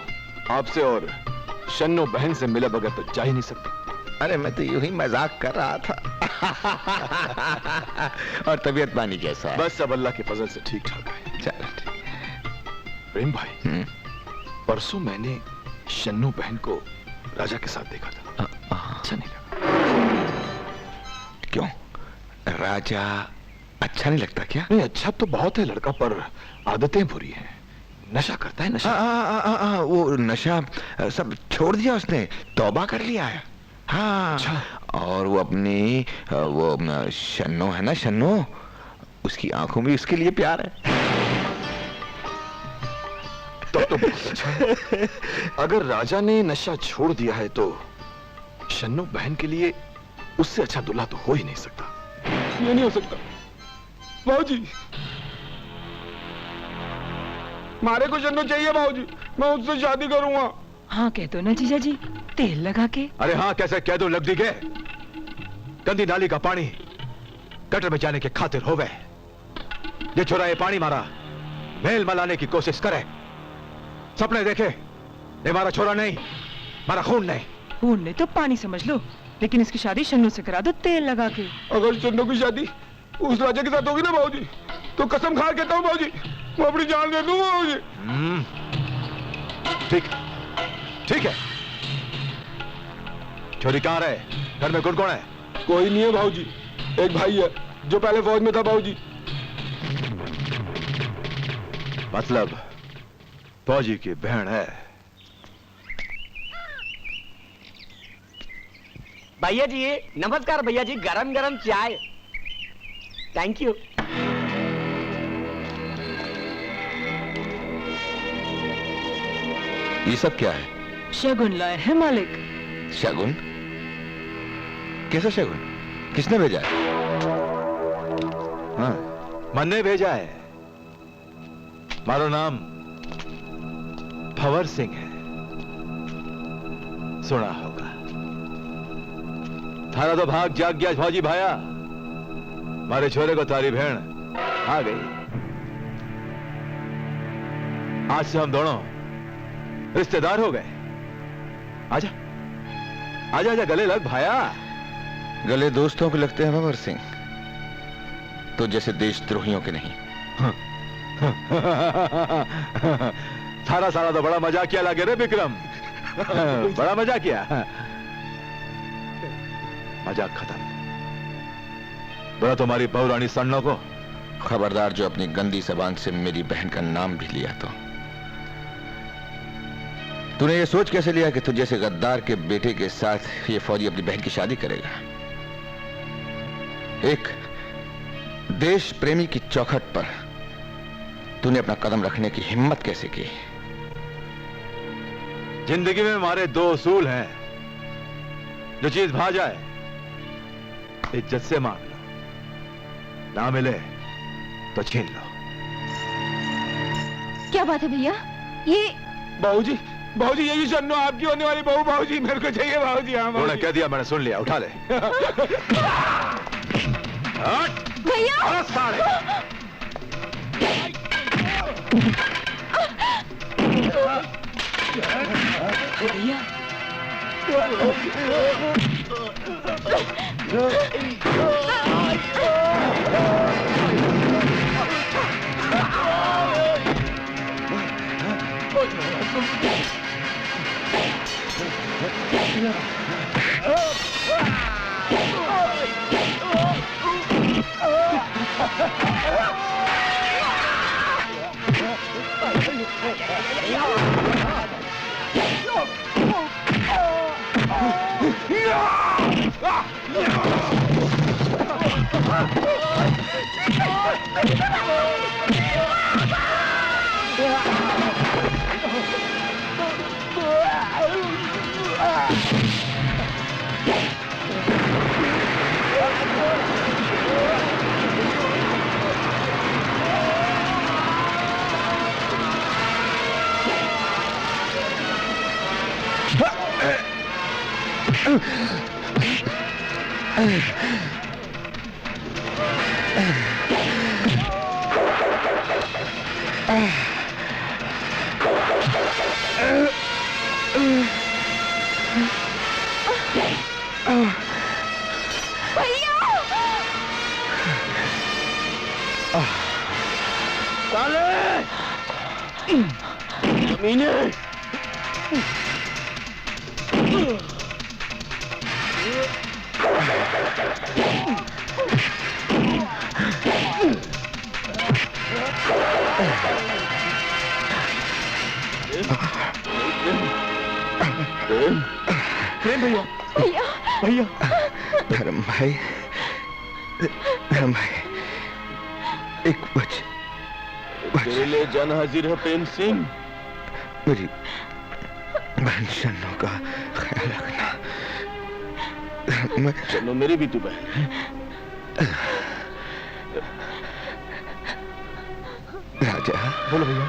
आपसे और शन्नो बहन से मिले बगैर तो जा ही नहीं सकता। अरे मैं तो यूं ही मजाक कर रहा था। और तबीयत पानी कैसा है? बस सब अल्लाह के फजल से ठीक ठाक है। चलो ठीक। प्रेम भाई, परसों मैंने शन्नो बहन को राजा के साथ देखा था, अच्छा नहीं लगा। क्यों, राजा अच्छा नहीं लगता क्या? नहीं, अच्छा तो बहुत है लड़का, पर आदतें बुरी हैं। नशा करता है, नशा। वो नशा सब छोड़ दिया उसने, तौबा कर लिया है। हाँ। अच्छा। और वो अपनी वो शन्नो है ना, शन्नो, उसकी आंखों में उसके लिए प्यार है। तब तो बहुत अच्छा। अगर राजा ने नशा छोड़ दिया है तो शन्नो बहन के लिए उससे अच्छा दूल्हा तो हो ही नहीं सकता। ये नहीं हो सकता बाबूजी, मारे को शन्नो चाहिए बाबूजी, मैं उससे शादी करूंगा। हाँ कह दो ना जीजा जी, तेल लगा के। अरे हाँ कैसे कह दो, लग दी के गंदी नाली का पानी गटर में जाने के खातिर हो गए। ये छोरा ये पानी मारा मेल मलाने की कोशिश करे, सपने देखे, ये मारा छोरा नहीं, मारा खून नहीं। खून नहीं तो पानी समझ लो, लेकिन इसकी शादी शन्नू से करा दो तेल लगा के। अगर शन्नो की शादी उस राजा के साथ होगी ना बाबूजी, तो कसम खा कहता हूँ बाबूजी, मैं अपनी जान दे दूंगा बाबूजी। ठीक ठीक है। छोरी कहाँ रहे? घर में कौन है? कोई नहीं है बाबूजी, एक भाई है जो पहले फौज में था बाबूजी। मतलब फौजी की बहन है? भैया जी नमस्कार, भैया जी गरम गरम चाय। Thank you. ये सब क्या है? शगुन लाए है मालिक। शगुन? कैसा शगुन? किसने भेजा है? हाँ, मन ने भेजा है। मारो नाम भंवर सिंह है, सुना होगा। थारा तो भाग जाग गया फौजी भाया, मारे छोरे को तारी बहन आ गई। आज से हम दोनों रिश्तेदार हो गए। आजा आजा आजा, गले लग भाया। गले दोस्तों के लगते हैं भंवर सिंह, तो जैसे देशद्रोहियों के नहीं। सारा सारा तो बड़ा मजाक किया लगे रे विक्रम। बड़ा मजाक किया। मजाक खत्म। बोला तुम्हारी बहुरानी सन्नो को खबरदार, जो अपनी गंदी जबान से मेरी बहन का नाम भी लिया तो। तूने ये सोच कैसे लिया कि तू जैसे गद्दार के बेटे के साथ ये फौजी अपनी बहन की शादी करेगा? एक देश प्रेमी की चौखट पर तूने अपना कदम रखने की हिम्मत कैसे की? जिंदगी में हमारे दो उसूल हैं। जो चीज भा जाए इज्जत से मांग लो, ना मिले तो छीन लो। क्या बात है भैया? ये बाबूजी, बाबूजी यही शन्नू आपकी होने वाली बहू। बाबूजी मेरे को चाहिए बाबूजी। हाँ उन्होंने कह दिया, मैंने सुन लिया, उठा ले। भैया साले। प्रेम भैया, भैया भैया, धर्म भाई, धर्म भाई, एक तेरे लिए जान हाजिर है प्रेम सिंह। मेरी बहन शन्नू का ख्याल रखना। शन्नू मेरी भी तू बहन है। राजा, बोलो भैया।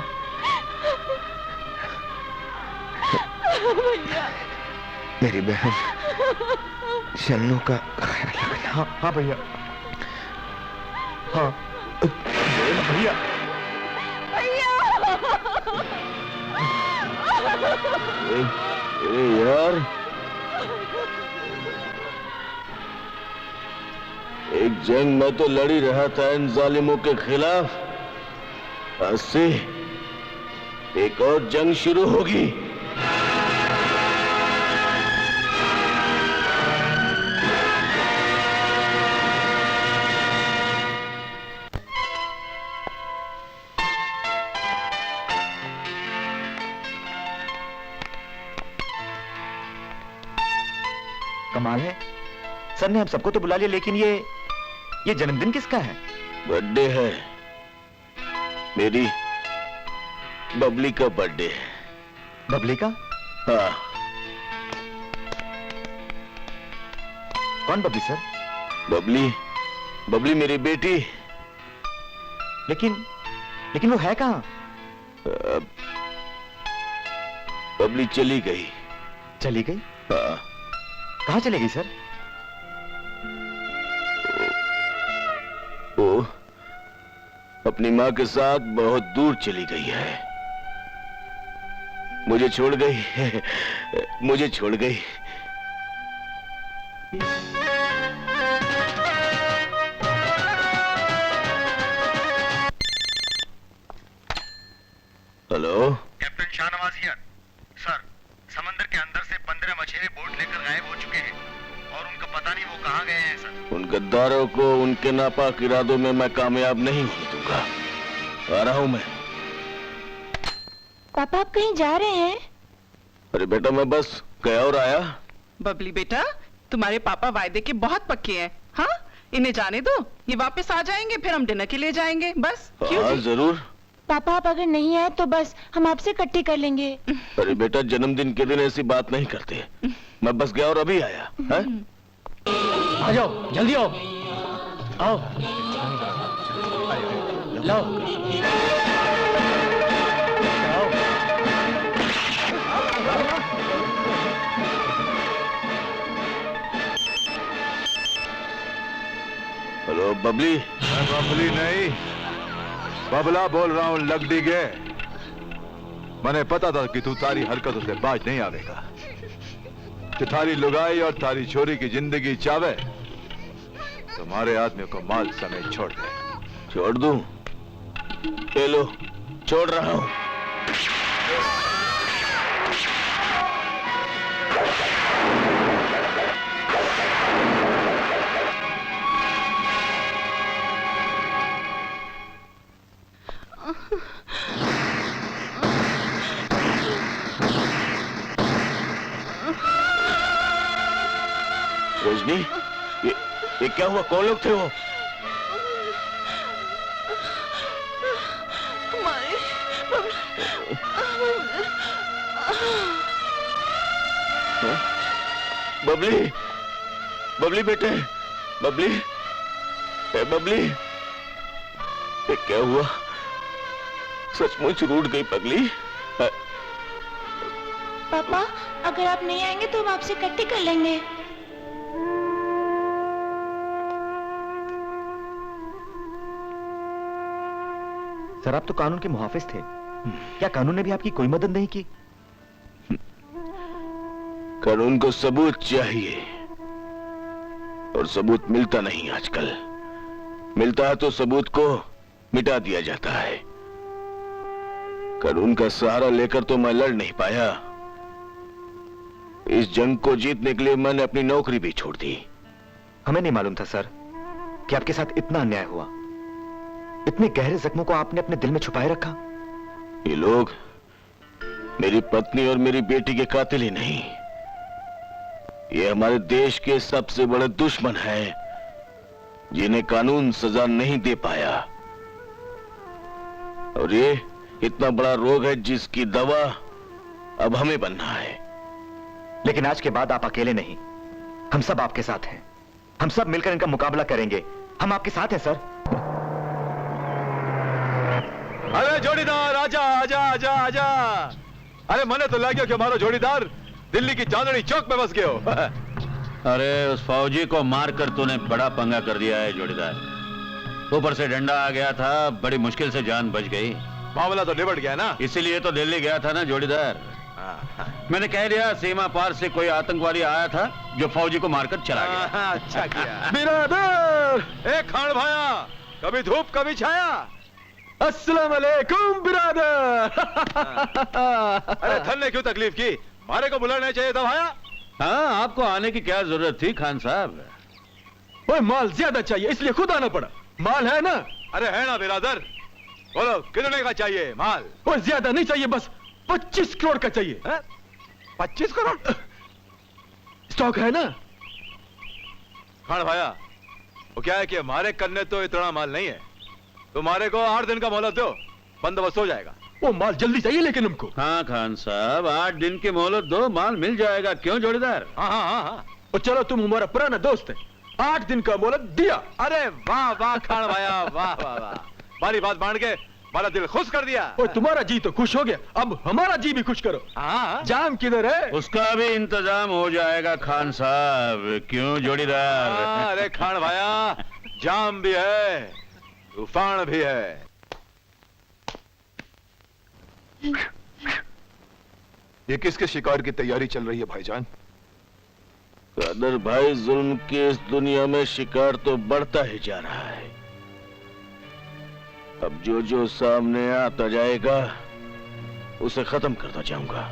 मेरी बहन शन्नू का ख्याल रखना। हाँ हाँ भैया, हाँ भैया। यार एक जंग में तो लड़ी रहा था इन जालिमों के खिलाफ, आज से एक और जंग शुरू होगी। कमाल है, सर ने हम सबको तो बुला लिया, लेकिन ये जन्मदिन किसका है? बर्थडे है, मेरी बबली का बर्थडे है। बबली का? हाँ। कौन बबली सर? बबली मेरी बेटी। लेकिन वो है कहाँ? बबली चली गई। चली गई? हाँ। कहाँ चलेगी सर? वो अपनी माँ के साथ बहुत दूर चली गई है। मुझे छोड़ गई। मुझे छोड़ गई। Hello, captain Shahnawaz here. Sir, समंदर के अंदर से 15 मछेरे बोट लेकर गायब हो चुके हैं और उनका पता नहीं वो कहाँ गए हैं सर। उन गद्दारों को उनके नापाक इरादों में मैं कामयाब नहीं होने दूंगा। आ रहा हूं मैं। पापा आप कहीं जा रहे हैं? अरे बेटा मैं बस गया और आया। बबली बेटा, तुम्हारे पापा वायदे के बहुत पक्के हैं। हाँ, इन्हें जाने दो, ये वापस आ जाएंगे, फिर हम डिनर के लिए जाएंगे बस। क्यों हाँ जी? जरूर। पापा आप अगर नहीं आए तो बस हम आपसे इकट्ठी कर लेंगे। अरे बेटा, जन्मदिन के दिन ऐसी बात नहीं करते। मैं बस गया और अभी आया है? आ जाओ, जल्दी आओ। आओ, लाओ। हेलो बबली। मैं बबली नहीं, बबला बोल रहा हूँ लगडी गे। मैंने पता था कि तू तारी हरकतों से बाज नहीं आवेगा। कि थारी लुगाई और थारी छोरी की जिंदगी चावे, तुम्हारे आदमी को माल समेत छोड़ दे। छोड़ दूं? ये लो, छोड़ रहा हूं। रजनी, ये क्या हुआ? कौन लोग थे वो? बबली, बबली बेटे, बबली, ए बबली, ये क्या हुआ? सचमुच रूठ गई पगली। पापा अगर आप नहीं आएंगे तो हम आपसे इकट्ठी कर लेंगे। सर आप तो कानून के मुहाफिज थे, क्या कानून ने भी आपकी कोई मदद नहीं की? कानून को सबूत चाहिए और सबूत मिलता नहीं आजकल। मिलता है तो सबूत को मिटा दिया जाता है। कानून का सहारा लेकर तो मैं लड़ नहीं पाया। इस जंग को जीतने के लिए मैंने अपनी नौकरी भी छोड़ दी। हमें नहीं मालूम था सर कि आपके साथ इतना अन्याय हुआ। इतने गहरे जख्मों को आपने अपने दिल में छुपाए रखा। ये लोग मेरी पत्नी और मेरी बेटी के कातिल ही नहीं, ये हमारे देश के सबसे बड़े दुश्मन हैं, जिन्हें कानून सजा नहीं दे पाया। और ये इतना बड़ा रोग है जिसकी दवा अब हमें बनना है। लेकिन आज के बाद आप अकेले नहीं, हम सब आपके साथ हैं। हम सब मिलकर इनका मुकाबला करेंगे। हम आपके साथ हैं सर। अरे जोड़ीदार आजा आजा आजा आजा। अरे मने तो लग गया कि हमारा जोड़ीदार दिल्ली की चांदनी चौक में बस गए हो। अरे उस फौजी को मारकर तूने बड़ा पंगा कर दिया है जोड़ीदार। ऊपर से डंडा आ गया था, बड़ी मुश्किल से जान बच गई। मामला तो निबट गया ना, इसीलिए तो दिल्ली गया था ना जोड़ीदार। मैंने कह दिया सीमा पार से कोई आतंकवादी आया था जो फौजी को मारकर चला गया। अच्छा किया। बिरादर, ए खान भाया, कभी धूप कभी छाया। अस्सलाम वालेकुम बिरादर। अरे धन ने क्यों तकलीफ की, मारे को बुलाना चाहिए था भाया। हाँ, आपको आने की क्या जरूरत थी खान साहब? ओए माल ज्यादा चाहिए इसलिए खुद आना पड़ा। माल है ना? अरे है ना बिरादर, बोलो कितने का चाहिए माल? ओए ज्यादा नहीं चाहिए, बस 25 करोड़ का चाहिए। 25 करोड़ स्टॉक है ना? खान भाया, वो क्या है कि हमारे करने तो इतना माल नहीं है। तुम्हारे को 8 दिन का मोहलत दो, बंदोबस्त हो जाएगा। वो माल जल्दी चाहिए लेकिन हमको। हाँ खान साहब, 8 दिन की मोहलत दो, माल मिल जाएगा। क्यों जोड़ीदार? हाँ हाँ हाँ हाँ। और चलो तुम हमारा पुराना दोस्त है, 8 दिन का मोहलत दिया। अरे वाह वाह खान भाया, वाह वाह वाह, हमारी बात मान के हमारा दिल खुश कर दिया। और तुम्हारा जी तो खुश हो गया, अब हमारा जी भी खुश करो। हाँ। जाम किधर है? उसका भी इंतजाम हो जाएगा खान साहब। क्यों जोड़ीदार? अरे खान भाया, जाम भी है, तूफान भी है। ये किसके शिकार की तैयारी चल रही है भाईजान? कादर भाई, जुल्म की इस दुनिया में शिकार तो बढ़ता ही जा रहा है। अब जो जो सामने आता जाएगा उसे खत्म करता जाऊंगा।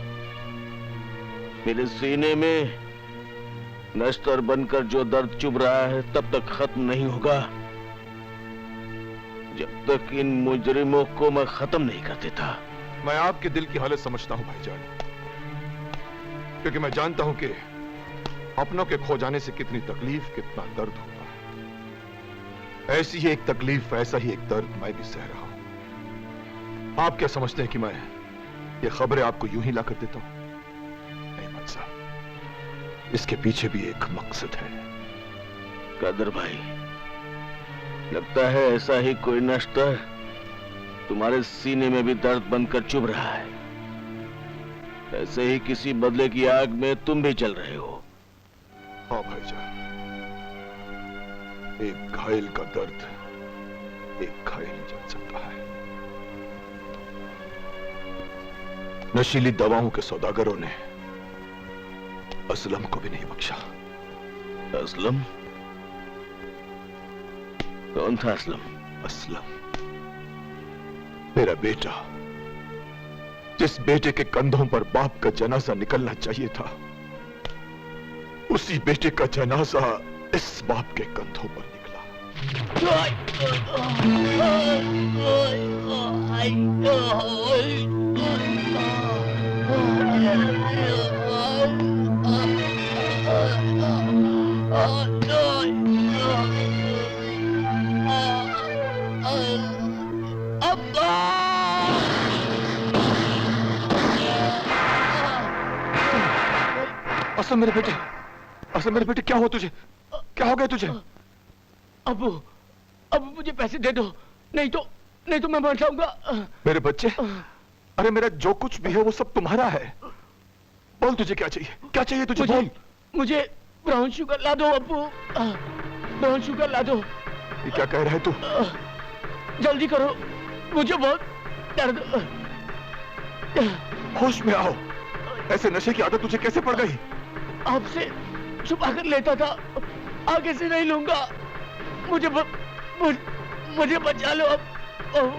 मेरे सीने में नश्तर बनकर जो दर्द चुभ रहा है तब तक खत्म नहीं होगा जब तक इन मुजरिमों को मैं खत्म नहीं कर देता। मैं आपके दिल की हालत समझता हूं भाईजान, क्योंकि मैं जानता हूं कि अपनों के खो जाने से कितनी तकलीफ, कितना दर्द होता है। ऐसी ही एक तकलीफ, ऐसा ही एक दर्द मैं भी सह रहा हूं। आप क्या समझते हैं कि मैं ये खबरें आपको यूं ही ला कर देता हूं? नहीं मान साहब, इसके पीछे भी एक मकसद है। कादर भाई, लगता है ऐसा ही कोई नश्तर तुम्हारे सीने में भी दर्द बनकर चुभ रहा है। ऐसे ही किसी बदले की आग में तुम भी चल रहे हो। हाँ भाईजान, एक घायल का दर्द एक घायल ही जान सकता है। नशीली दवाओं के सौदागरों ने असलम को भी नहीं बख्शा। असलम? कौन था असलम? असलम मेरा बेटा, जिस बेटे के कंधों पर बाप का जनाजा निकलना चाहिए था, उसी बेटे का जनाजा इस बाप के कंधों पर निकला। असलम मेरे बेटे, असलम मेरे बेटे, क्या हो तुझे? क्या हो गया तुझे? अबू, अबू मुझे पैसे दे दो, नहीं तो मैं मर जाऊंगा। मेरे बच्चे, अरे मेरा जो कुछ भी है वो सब तुम्हारा है। बोल तुझे क्या चाहिए? क्या चाहिए तुझे? बोल। मुझे ब्राउन शुगर ला दो अबू, ब्राउन शुगर ला दो। ये क्या कह रहा है तू? जल्दी करो, मुझे बहुत दर्द। होश में आओ, ऐसे नशे की आदत तुझे कैसे पड़ गई? आपसे छुपा कर लेता था, आगे से नहीं लूंगा। मुझे बचा लो अब।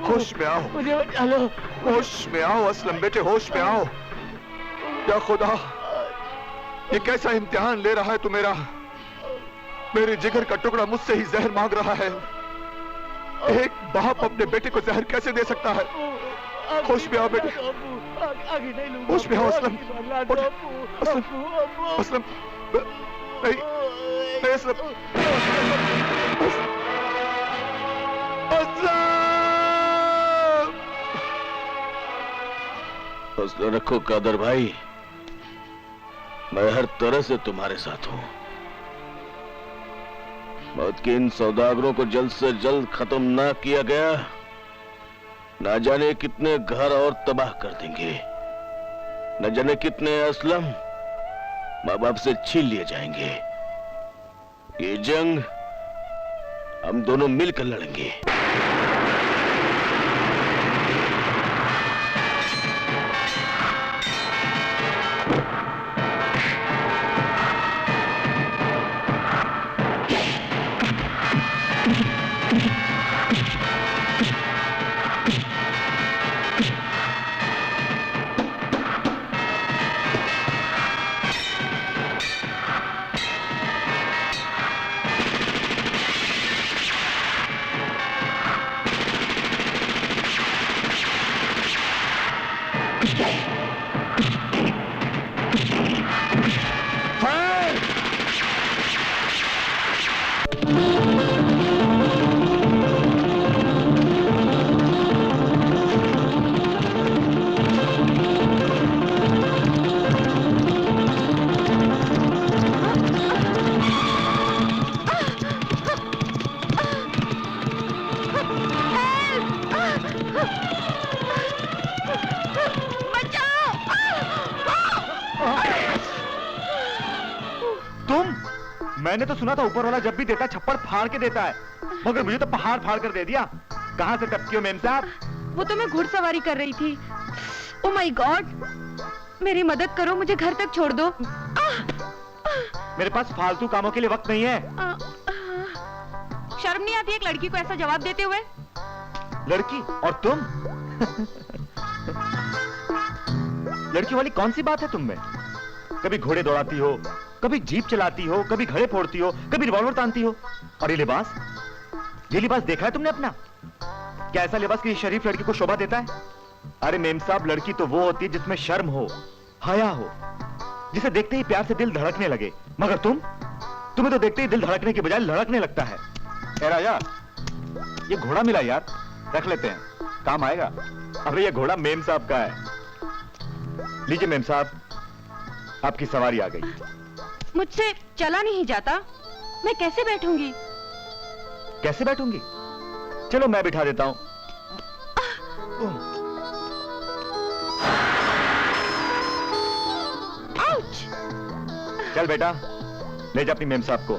होश में आओ, मुझे बचा लो। होश में आओ असलम बेटे, होश में आओ। या खुदा, ये कैसा इम्तिहान ले रहा है तू मेरा? मेरे जिगर का टुकड़ा मुझसे ही जहर मांग रहा है। एक बाप अपने बेटे को जहर कैसे दे सकता है? होश में आओ बेटे, होश में आओ असलम। असलम, असलम, नहीं, नहीं असलम, हौसला रखो कादर भाई, मैं हर तरह से तुम्हारे साथ हूं। मौत के इन सौदागरों को जल्द से जल्द खत्म ना किया गया, ना जाने कितने घर और तबाह कर देंगे, न जाने कितने असलम माँ बाप से छीन लिए जाएंगे। ये जंग हम दोनों मिलकर लड़ेंगे। मैंने तो सुना था ऊपर वाला जब भी देता है छप्पड़ फाड़ के देता है, मगर मुझे तो पहाड़ फाड़ कर दे दिया। कहां से टपकी हो मेम साहब? वो तो मैं घुड़सवारी कर रही थी। ओह माय गॉड, मेरी मदद करो, मुझे घर तक छोड़ दो। मेरे पास फालतू कामों के लिए वक्त नहीं है। शर्म नहीं आती एक लड़की को ऐसा जवाब देते हुए? लड़की और तुम? लड़की वाली कौन सी बात है तुम में? कभी घोड़े दौड़ाती हो, कभी जीप चलाती हो, कभी घड़े फोड़ती हो, कभी रिवॉल्वर तानती हो। और ये लिबास देखा है तुमने अपना? क्या ऐसा लिबास किसी शरीफ लड़की को शोभा देता है? अरे मेम साहब, लड़की तो वो होती है जिसमें शर्म हो, हया हो, जिसे देखते ही प्यार से दिल धड़कने लगे। मगर तुम्हें तो देखते ही दिल धड़कने के बजाय लड़कने लगता है। ए राजा, ये घोड़ा मिला यार, रख लेते हैं, काम आएगा। अबे ये घोड़ा मेम साहब का है। लीजिए मेम साहब, आपकी सवारी आ गई। मुझसे चला नहीं जाता, मैं कैसे बैठूंगी? कैसे बैठूंगी? चलो मैं बिठा देता हूं। चल बेटा, ले जा अपनी मेम साहब को।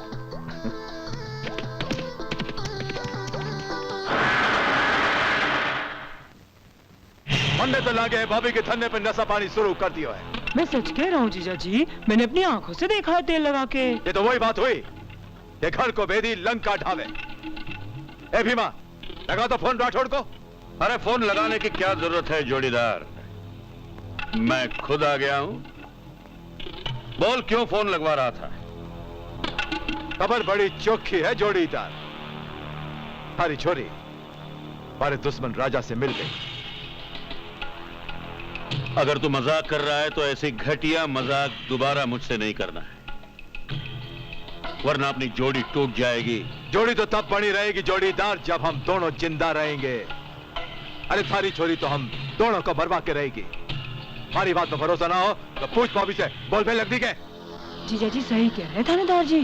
हमने तो लागे भाभी के थन्ने पे नशा पानी शुरू कर दिया है। मैं सच कह रहा हूँ जीजा जी, मैंने अपनी आंखों से देखा है तेल लगा के। ये तो वही बात हुई, ये घर को बेदी लंका ढावे। ए भीमा, लगा तो फोन राठौड़ को। अरे फोन लगाने की क्या जरूरत है जोड़ीदार, मैं खुद आ गया हूं। बोल क्यों फोन लगवा रहा था? खबर बड़ी चोखी है जोड़ीदार, हमारी छोरी हमारे दुश्मन राजा से मिल गई। अगर तू मजाक कर रहा है तो ऐसी घटिया मजाक दोबारा मुझसे नहीं करना है, वरना अपनी जोड़ी टूट जाएगी। जोड़ी तो तब बनी रहेगी जोड़ीदार जब हम दोनों जिंदा रहेंगे। अरे थारी छोरी तो हम दोनों को बर्बाद के रहेगी। हमारी बात में भरोसा ना हो तो पूछ भाभी से, बोल पे लगती के। जीजा जी सही कह रहे हैं थानेदार जी,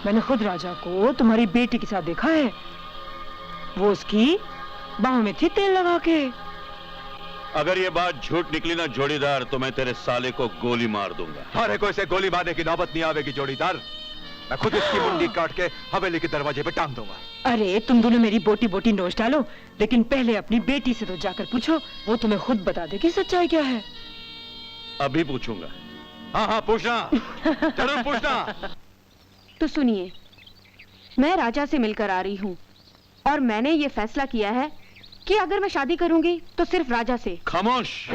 मैंने खुद राजा को तुम्हारी बेटी के साथ देखा है, वो उसकी बाहों में थी तेल लगा के। अगर ये बात झूठ निकली ना जोड़ीदार तो मैं तेरे साले को गोली मार दूंगा। अरे कोई से गोली मारने की नौबत नहीं आवेगी जोड़ीदार, मैं खुद इसकी मुंडी काट के हवेली के दरवाजे पे टांग दूंगा। अरे तुम दोनों मेरी बोटी बोटी नोच डालो, लेकिन पहले अपनी बेटी से तो जाकर पूछो, वो तुम्हें खुद बता देगी सच्चाई क्या है। अभी पूछूंगा। हाँ हाँ पूछना, जरूर पूछना। तो सुनिए, मैं राजा से मिलकर आ रही हूँ और मैंने ये फैसला किया है कि अगर मैं शादी करूंगी तो सिर्फ राजा से। खामोश,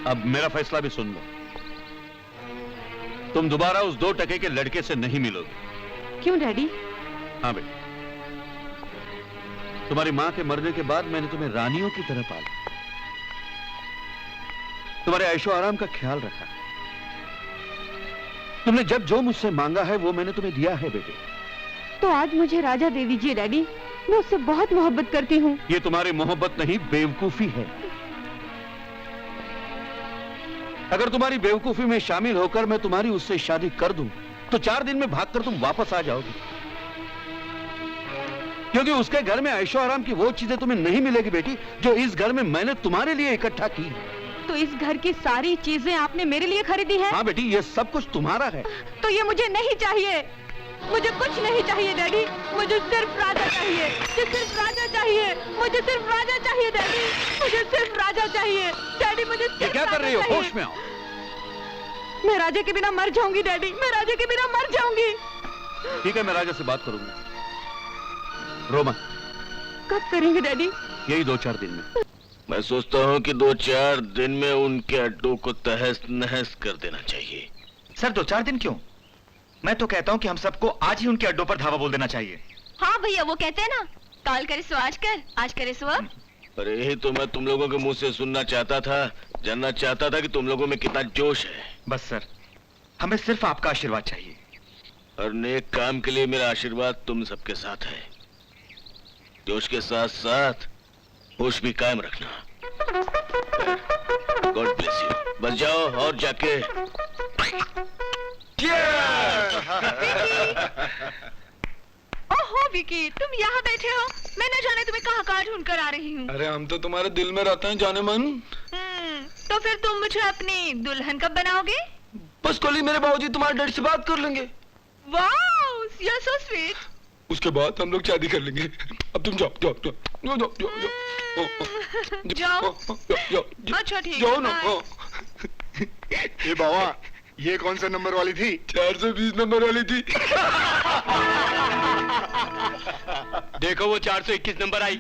अब मेरा फैसला भी सुन लो। तुम दोबारा उस 2 टके के लड़के से नहीं मिलोगे। क्यों डैडी? हाँ बेटा, तुम्हारी मां के मरने के बाद मैंने तुम्हें रानियों की तरह पाला, तुम्हारे ऐशो आराम का ख्याल रखा। तुमने जब जो मुझसे मांगा है वो मैंने तुम्हें दिया है बेटे। तो आज मुझे राजा दे दीजिए डैडी, मैं उससे बहुत मोहब्बत करती हूँ। ये तुम्हारी मोहब्बत नहीं बेवकूफी है। अगर तुम्हारी बेवकूफी में शामिल होकर मैं तुम्हारी उससे शादी कर दूं तो 4 दिन में भागकर तुम वापस आ जाओगे, क्योंकि उसके घर में ऐशो आराम की वो चीजें तुम्हें नहीं मिलेगी बेटी जो इस घर में मैंने तुम्हारे लिए इकट्ठा की है। तो इस घर की सारी चीजें आपने मेरे लिए खरीदी है? हाँ बेटी, ये सब कुछ तुम्हारा है। तो ये मुझे नहीं चाहिए, मुझे कुछ नहीं चाहिए डैडी, मुझे सिर्फ राजा चाहिए, मुझे सिर्फ राजा चाहिए, मुझे सिर्फ राजा चाहिए डैडी, मुझे सिर्फ राजा चाहिए डैडी, मुझे सिर्फ क्या कर रही हो? होश में आओ। मैं राजा के बिना मर जाऊंगी डैडी, मैं राजा के बिना मर जाऊंगी। ठीक है, मैं राजा से बात करूंगा। रोमा, कब करेंगे डैडी? यही 2-4 दिन में। मैं सोचता हूँ कि 2-4 दिन में उनके अड्डों को तहस नहस कर देना चाहिए। सर 2-4 दिन क्यों? मैं तो कहता हूँ कि हम सबको आज ही उनके अड्डों पर धावा बोल देना चाहिए। हाँ भैया, वो कहते हैं ना, काल करे सो आज कर, आज करे सो अब। अरे यही तो मैं तुम लोगों के मुंह से सुनना चाहता था, जानना चाहता था कि तुम लोगों में कितना जोश है। बस सर, हमें सिर्फ आपका आशीर्वाद चाहिए। और नेक काम के लिए मेरा आशीर्वाद तुम सबके साथ है। जोश के साथ साथ होश भी कायम रखना। God bless you. बस जाओ और जाके ओहो विकी, तुम यहाँ बैठे हो? मैं न जाने तुम्हें कहाँ ढूंढ कर आ रही हूँ। अरे हम तो तुम्हारे दिल में रहते हैं जाने मन। तो फिर तुम मुझे अपनी दुल्हन कब बनाओगे? बस कल ही मेरे बाबूजी तुम्हारे डैडी से बात कर लेंगे। Wow, you are so sweet. उसके बाद हम लोग शादी कर लेंगे। अब तुम जाओ जाओ जाओ जाओ जाओ जाओ जाओ। अच्छा ठीक जाओ ना। ये बाबा, ये कौन सा नंबर वाली थी? 420 नंबर वाली थी। देखो वो 421 नंबर आई।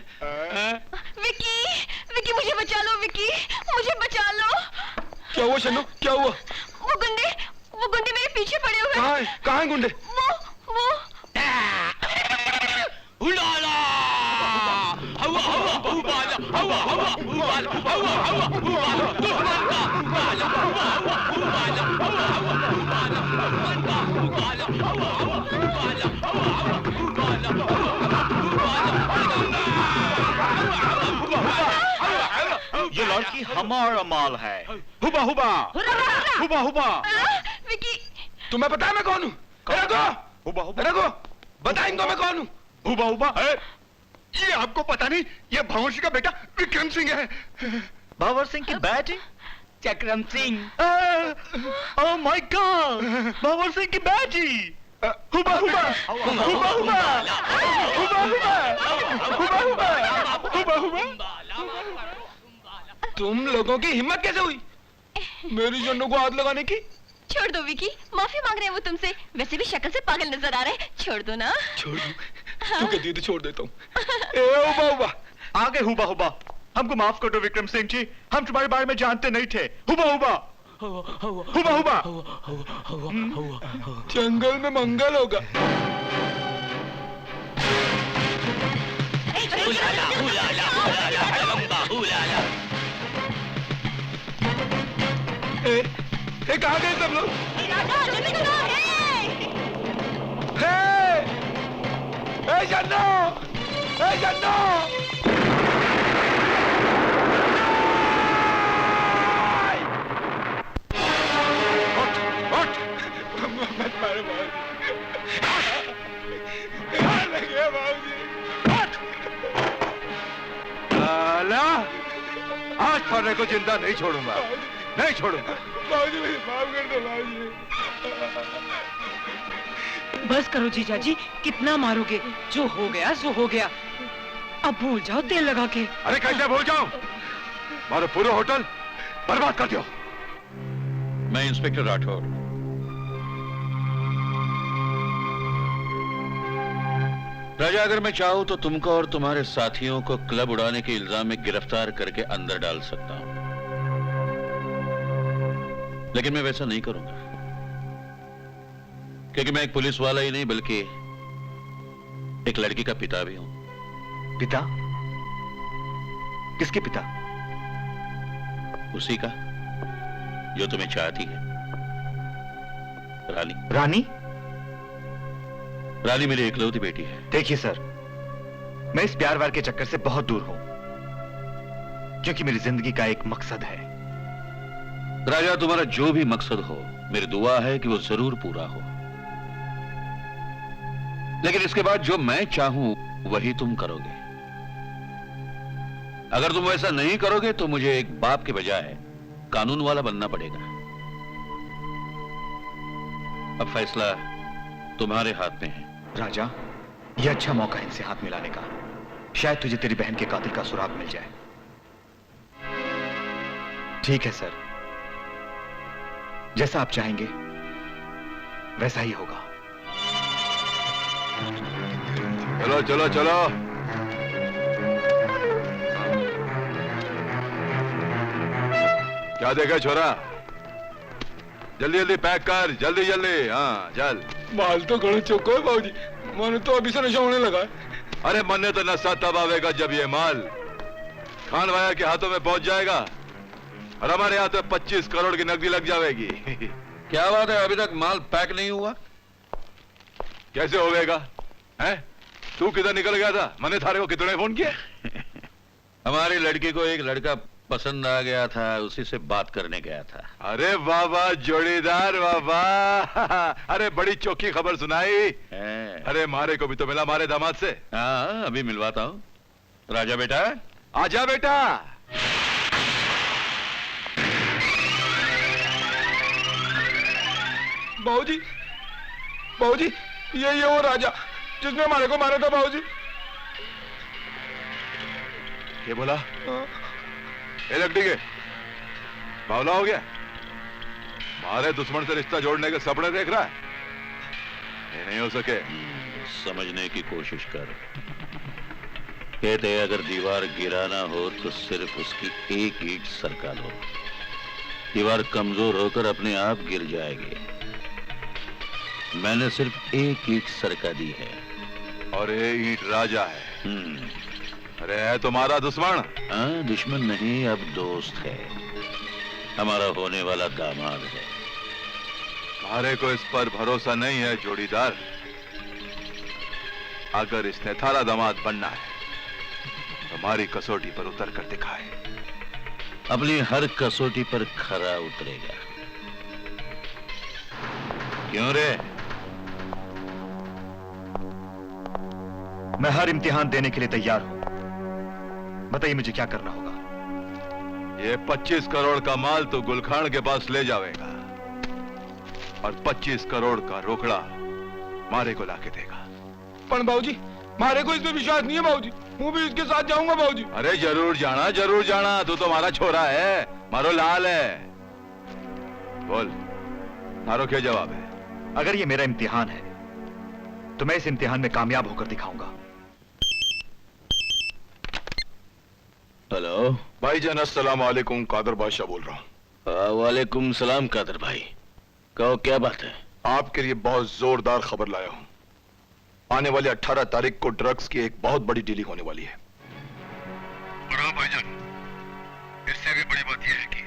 विकी, विकी मुझे बचा लो, विकी मुझे बचा लो। क्या हुआ शन्नू, क्या हुआ? वो गुंडे मेरे पीछे पड़े हुए हैं। कहाँ है गुंडे? वो उड़ाला हवा हवा उबाला हवा हवा उबाला हवा हवा उबाला दुश्मन का उबाला हवा हवा उबाला हवा हवा उबाला दुश्मन का उबाला हवा हवा उबाला हवा हवा उबाला हवा हवा उबाला हमारा माल है। हुबा हुबा हुबा हुबा। विकी तुम्हें पता है मैं कौन हूँ? हुबा हुबा बता इनको मैं कौन हूँ? हुबा हुबा। ये आपको पता नहीं, ये भंवर सिंह का बेटा विक्रम सिंह है। भंवर सिंह की बेटी चक्रम Singh. Oh my God, Bhanwar Singh की बेटी। हुबा हुबा हुबा हुबा हुबा हुबा हुबा हुबा। तुम लोगों की हिम्मत कैसे हुई मेरी जन्नू को हाथ लगाने की? छोड़ दो विकी, माफी मांग रहे हैं वो तुमसे। वैसे भी शक्ल से पागल नजर आ रहे हैं, छोड़ दो ना। छोड़ दूं? तू कहती है तो छोड़ देता हूँ। हुबा हुबा आगे हुबा हुबा, हमको माफ कर दो विक्रम सिंह जी, हम तुम्हारे बारे में जानते नहीं थे। हुबा हुबा हुबा हुबा। जंगल में मंगल होगा। कहाँ गए सब लोग? जन्नो! जन्नो! मत मारो लाला, आज फरने को जिंदा नहीं छोड़ूंगा, नहीं छोड़ूंगा। बाबूजी मुझे माफ कर दो बाबूजी। बस करो जीजा जी, कितना मारोगे? जो हो गया सो हो गया, अब भूल जाओ तेल लगा के। अरे कैसे भूल जाऊं? मारो पूरा होटल बर्बाद कर दियो। मैं इंस्पेक्टर राठौर। राजा, अगर मैं चाहूं तो तुमको और तुम्हारे साथियों को क्लब उड़ाने के इल्जाम में गिरफ्तार करके अंदर डाल सकता हूं, लेकिन मैं वैसा नहीं करूंगा, क्योंकि मैं एक पुलिस वाला ही नहीं बल्कि एक लड़की का पिता भी हूं। पिता? किसके पिता? उसी का जो तुम्हें चाहती है, रानी। रानी? रानी मेरी इकलौती बेटी है। देखिए सर, मैं इस प्यार वार के चक्कर से बहुत दूर हूं, क्योंकि मेरी जिंदगी का एक मकसद है। राजा, तुम्हारा जो भी मकसद हो, मेरी दुआ है कि वो जरूर पूरा हो, लेकिन इसके बाद जो मैं चाहूं वही तुम करोगे। अगर तुम वैसा नहीं करोगे तो मुझे एक बाप के बजाय कानून वाला बनना पड़ेगा। अब फैसला तुम्हारे हाथ में है। राजा, यह अच्छा मौका है इनसे हाथ मिलाने का। शायद तुझे तेरी बहन के कातिल का सुराग मिल जाए। ठीक है सर, जैसा आप चाहेंगे वैसा ही होगा। चलो चलो चलो। क्या देखा छोरा? जल्दी जल्दी पैक कर, जल्दी जल्दी। हाँ चल। माल तो घणो चौको है बाबूजी, मन तो अभी से नशा होने लगा है। अरे मन ने तो नशा तब आवेगा जब ये माल खान भाया के हाथों में पहुंच जाएगा और हमारे हाथ में 25 करोड़ की नकदी लग जाएगी। क्या बात है, अभी तक माल पैक नहीं हुआ? कैसे होगा? हैं? तू किधर निकल गया था? मैंने थारे को कितने फोन किए? हमारी लड़की को एक लड़का पसंद आ गया था, उसी से बात करने गया था। अरे बाबा जोड़ीदार बाबा, अरे बड़ी चौकी खबर सुनाई। अरे मारे को भी तो मिला, मारे दामाद से। हाँ, अभी मिलवाता हूँ। राजा बेटा, आजा बेटा। बाबूजी, बाबूजी, ये वो राजा जिसने हमारे को मारा था बाबूजी। क्या बोला? लकड़ी के बावला हो गया? हमारे दुश्मन से रिश्ता जोड़ने के सपने देख रहा है? ये नहीं हो सके। समझने की कोशिश कर। कहते हैं अगर दीवार गिराना हो तो सिर्फ उसकी एक ईंट सरका लो, दीवार कमजोर होकर अपने आप गिर जाएगी। मैंने सिर्फ एक ईंट सरका दी है। और ये ईंट राजा है। अरे है तुम्हारा दुश्मन? हाँ, दुश्मन नहीं, अब दोस्त है, हमारा होने वाला दामाद है। हमारे को इस पर भरोसा नहीं है जोड़ीदार। अगर इसने थारा दामाद बनना है तो हमारी कसौटी पर उतर कर दिखाए। अपनी हर कसौटी पर खरा उतरेगा। क्यों रे? मैं हर इम्तिहान देने के लिए तैयार हूं। बताइए मुझे क्या करना होगा। ये 25 करोड़ का माल तो गुलखान के पास ले जाएगा और 25 करोड़ का रोकड़ा मारे को लाके देगा। पर बाबूजी, मारे को इसमें विश्वास नहीं है बाबूजी। मैं भी इसके साथ जाऊंगा बाबूजी। अरे जरूर जाना, जरूर जाना। तू तो हमारा छोरा है, मारो लाल है। बोल, मारो क्या जवाब है? अगर ये मेरा इम्तिहान है तो मैं इस इम्तिहान में कामयाब होकर दिखाऊंगा। हेलो भाईजान, अस्सलाम वालेकुम। कादर बादशाह बोल रहा हूँ। वालेकुम सलाम कादर भाई, कहो क्या बात है? आपके लिए बहुत जोरदार खबर लाया हूँ। आने वाली 18 तारीख को ड्रग्स की एक बहुत बड़ी डीलिंग होने वाली है। और हाँ भाईजान, इससे भी बड़ी बात यह है कि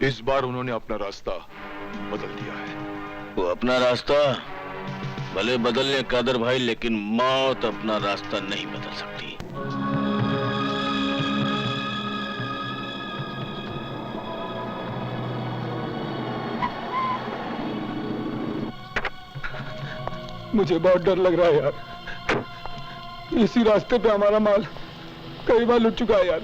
इस बार उन्होंने अपना रास्ता बदल दिया है। वो अपना रास्ता भले बदल ले कादर भाई, लेकिन मौत अपना रास्ता नहीं बदल सकती। मुझे बहुत डर लग रहा है यार। इसी रास्ते पे हमारा माल कई बार लुट चुका है यार।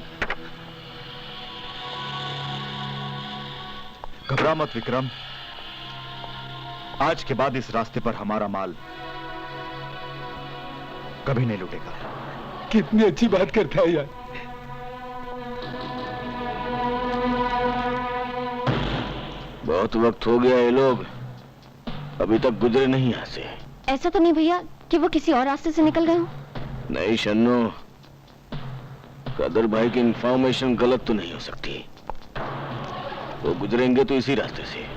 घबरा मत विक्रम, आज के बाद इस रास्ते पर हमारा माल कभी नहीं लुटेगा। कितनी अच्छी बात करता है यार। बहुत वक्त हो गया, ये लोग अभी तक गुजरे नहीं यहाँ से। ऐसा तो नहीं भैया कि वो किसी और रास्ते से निकल गए हो? नहीं शन्नो, कादर भाई की इंफॉर्मेशन गलत तो नहीं हो सकती। वो गुजरेंगे तो इसी रास्ते से।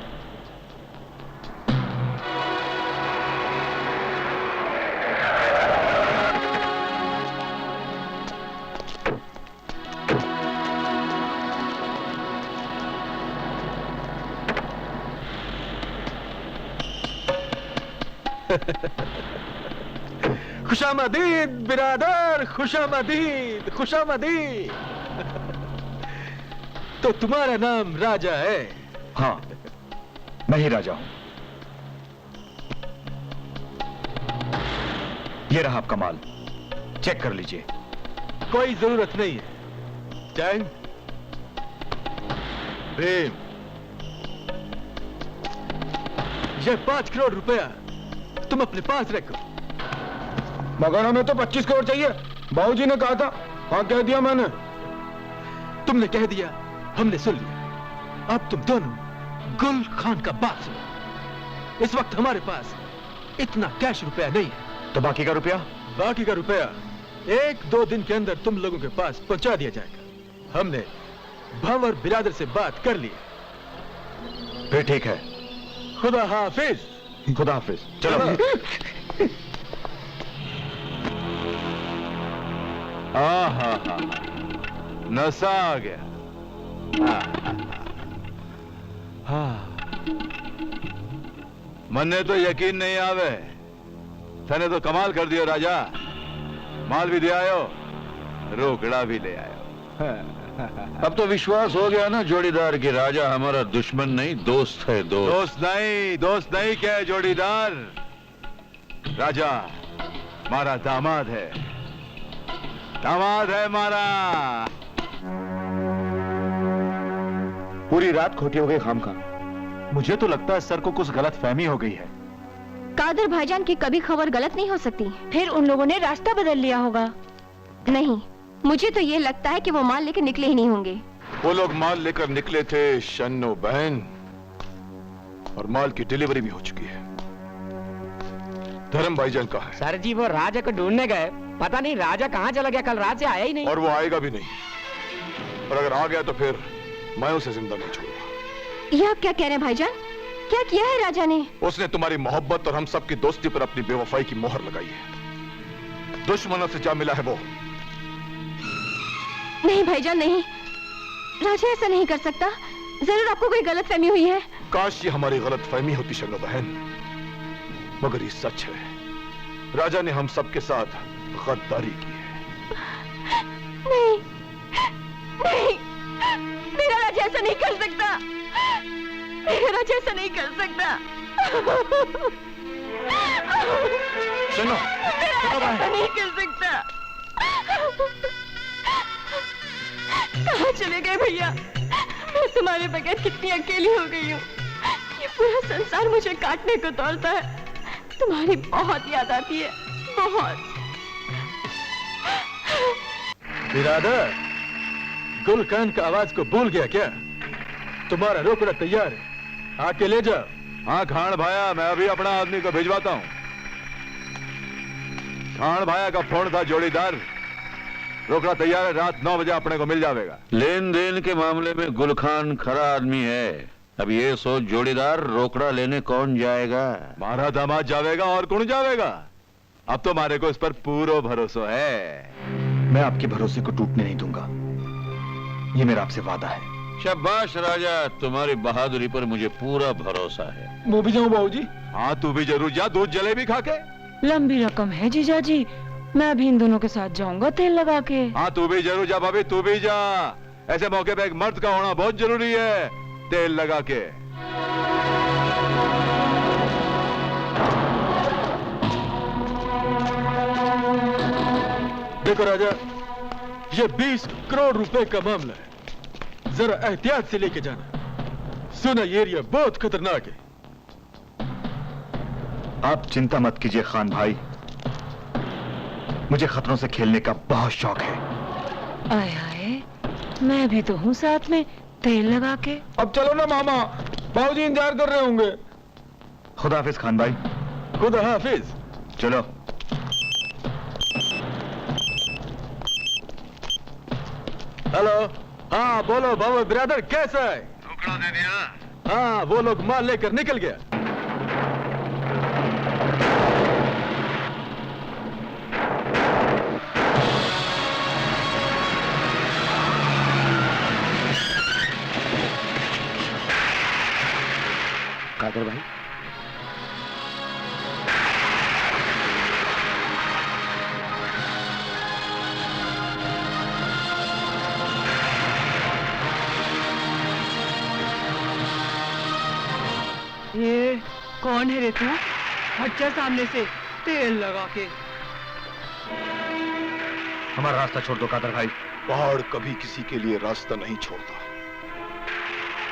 खुशामदीद बिरादर, खुशामदीद, खुशामदीद। तो तुम्हारा नाम राजा है? हाँ, मैं ही राजा हूं। ये रहा आपका माल, चेक कर लीजिए। कोई जरूरत नहीं है। जैन, भीम, ये 5 करोड़ रुपया तुम अपने पास रखो। मगर हमें तो 25 करोड़ चाहिए। बाबूजी ने कहा था। हाँ, कह दिया मैंने। तुमने कह दिया, हमने सुन लिया। अब तुम दोनों गुल खान का बात सुनो। इस वक्त हमारे पास इतना कैश रुपया नहीं है। तो बाकी का रुपया? बाकी का रुपया 1-2 दिन के अंदर तुम लोगों के पास पहुंचा दिया जाएगा। हमने भंवर बिरादर से बात कर ली। फिर ठीक है। खुदा हाफिज। खुदा हाफिज। चलो। हाँ, नशा आ गया। हाँ, मन्ने तो यकीन नहीं आवे। तने तो कमाल कर दियो राजा। माल भी दे आयो, रोकड़ा भी ले आयो। अब तो विश्वास हो गया ना जोड़ीदार की राजा हमारा दुश्मन नहीं दोस्त है। दोस्त नहीं क्या है जोड़ीदार? राजा मारा दामाद है, दामाद है मारा। पूरी रात खोटी हो गई खामखा। मुझे तो लगता है सर को कुछ गलत फहमी हो गई है। कादर भाईजान की कभी खबर गलत नहीं हो सकती। फिर उन लोगों ने रास्ता बदल लिया होगा। नहीं, मुझे तो ये लगता है कि वो माल लेकर निकले ही नहीं होंगे। वो लोग माल लेकर निकले थे शन्नो बहन, और माल की डिलीवरी भी हो चुकी है। धर्म भाईजान कहाँ है? सर जी वो राजा को ढूंढने गए, पता नहीं राजा कहाँ चला गया। कल रात से आया ही नहीं। और वो आएगा भी नहीं। और अगर आ गया तो फिर मैं उसे जिंदा नहीं छोड़ूंगा। ये आप क्या कह रहे हैं भाईजान? क्या किया है राजा ने? उसने तुम्हारी मोहब्बत और हम सबकी दोस्ती पर अपनी बेवफाई की मोहर लगाई है। दुश्मनों से जा मिला है वो। नहीं भाईजान नहीं, राजा ऐसा नहीं कर सकता। जरूर आपको कोई गलतफहमी हुई है। काश ये हमारी गलतफहमी होती शन्नो बहन, मगर ये सच है। राजा ने हम सबके साथ गद्दारी की है। नहीं, नहीं, मेरा ऐसा नहीं कर सकता, मेरा जैसा नहीं कर सकता। सुनो, मेरा ऐसा नहीं कर सकता। कहाँ चले गए भैया? मैं तुम्हारे बगैर कितनी अकेली हो गई हूँ। ये पूरा संसार मुझे काटने को दौड़ता है। तुम्हारी बहुत याद आती है, बहुत। बिरादर, गुलकान का आवाज को भूल गया क्या? तुम्हारा रोकड़ा तैयार है, आके ले जाओ। हाँ खान भाया, मैं अभी अपना आदमी को भिजवाता हूँ। खान भाया का फोन था जोड़ीदार, रोकड़ा तैयार है, रात 9 बजे अपने को मिल जाएगा। लेन देन के मामले में गुलखान खरा आदमी है। अब ये सोच जोड़ीदार, रोकड़ा लेने कौन जाएगा? मारा दामाद जावेगा और कौन जावेगा? अब तो मारे को इस पर पूरा भरोसा है। मैं आपके भरोसे को टूटने नहीं दूंगा, ये मेरा आपसे वादा है। शाबाश राजा, तुम्हारी बहादुरी पर मुझे पूरा भरोसा है। मैं भी जाऊं बाबूजी? हाँ तू भी जरूर जा, दूध जलेबी खा के। लंबी रकम है जीजाजी, मैं भी इन दोनों के साथ जाऊंगा तेल लगा के। हाँ तू भी जरूर जा भाभी, तू भी जा। ऐसे मौके पे एक मर्द का होना बहुत जरूरी है, तेल लगा के। देखो राजा, ये 20 करोड़ रुपए का मामला है, जरा एहतियात से लेके जाना। सुना, ये एरिया बहुत खतरनाक है। आप चिंता मत कीजिए खान भाई, मुझे खतरों से खेलने का बहुत शौक है। आए हाय, मैं भी तो हूँ साथ में, तेल लगा के। अब चलो ना मामा, बाबूजी इंतजार कर रहे होंगे। खुदा हाफिज खान भाई। खुदा हाफिज। चलो। हेलो, हाँ बोलो बाबू ब्रदर, कैसा है? रोकड़ा दे दिया? हाँ, वो लोग माल लेकर निकल गया। कादर भाई, ये कौन है रे तू? हट जा सामने से, तेल लगा के। हमारा रास्ता छोड़ दो कादर भाई। पहाड़ कभी किसी के लिए रास्ता नहीं छोड़ता,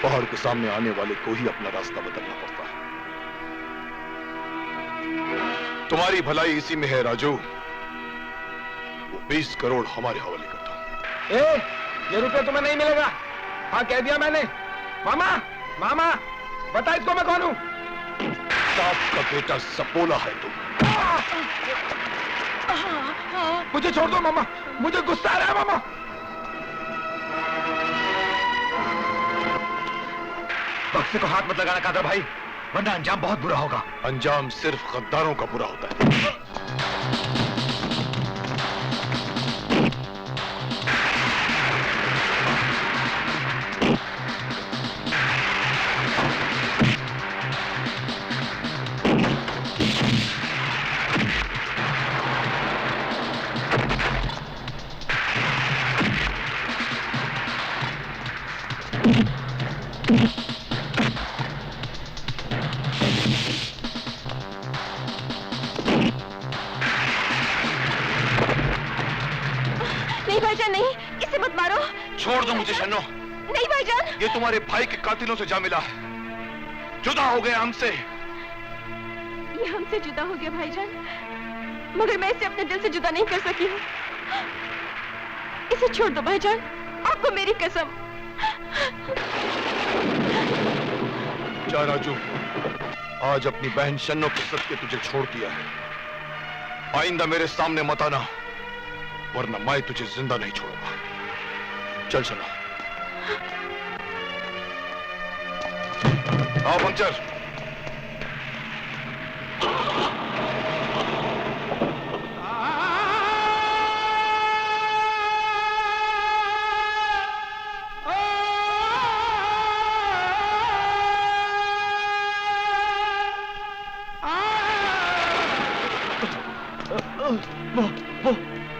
पहाड़ के सामने आने वाले को ही अपना रास्ता बदलना पड़ता है। तुम्हारी भलाई इसी में है राजू, वो 20 करोड़ हमारे हवाले करता। ये रुपया तुम्हें नहीं मिलेगा। हाँ कह दिया मैंने। मामा, मामा बता इसको मैं कौन हूँ? साहब का बेटा सपोला है तुम। मुझे छोड़ दो मामा, मुझे गुस्सा आ रहा है मामा। बक्से को हाथ मत लगाना कादर भाई, वरना अंजाम बहुत बुरा होगा। अंजाम सिर्फ गद्दारों का बुरा होता है। नहीं भाईजान, नहीं, इसे मत मारो। छोड़ दो मुझे शन्नो। नहीं भाईजान। ये तुम्हारे भाई के कातिलों से जा मिला है, जुदा हो गया हमसे। ये हमसे जुदा हो गया भाईजान, मगर मैं इसे अपने दिल से जुदा नहीं कर सकी हूँ। इसे छोड़ दो भाईजान, आपको मेरी कसम। जा राजू, आज अपनी बहन शन्नो के सदके तुझे छोड़ दिया है। आइंदा मेरे सामने मत आना, वरना मैं तुझे जिंदा नहीं छोड़ूंगा। चल शन्नो। आओ पंचर।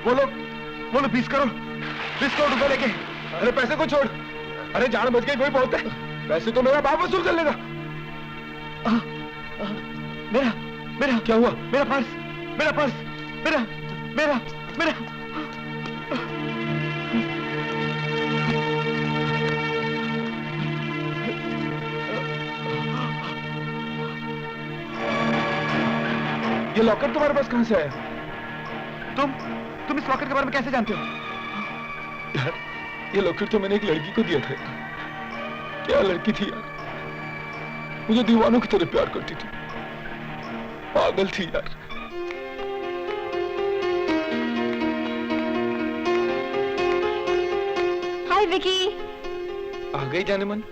वो लोग 20 करोड़ रुपए लेके। अरे पैसे को छोड़, अरे जान बच गई कोई बहुत है, पैसे तो मेरा बाप वसूल कर लेगा। मेरा मेरा क्या हुआ? मेरा पर्स, मेरा पर्स, मेरा मेरा मेरा ये लॉकर तुम्हारे पास कहां से आया? तुम इस लॉकर के बारे में कैसे जानते हो? यार ये लॉकर तो मैंने एक लड़की को दिया था। क्या लड़की थी यार, मुझे दीवानों की तरह प्यार करती थी, पागल थी यार। हाय विकी। आ गई जाने मन,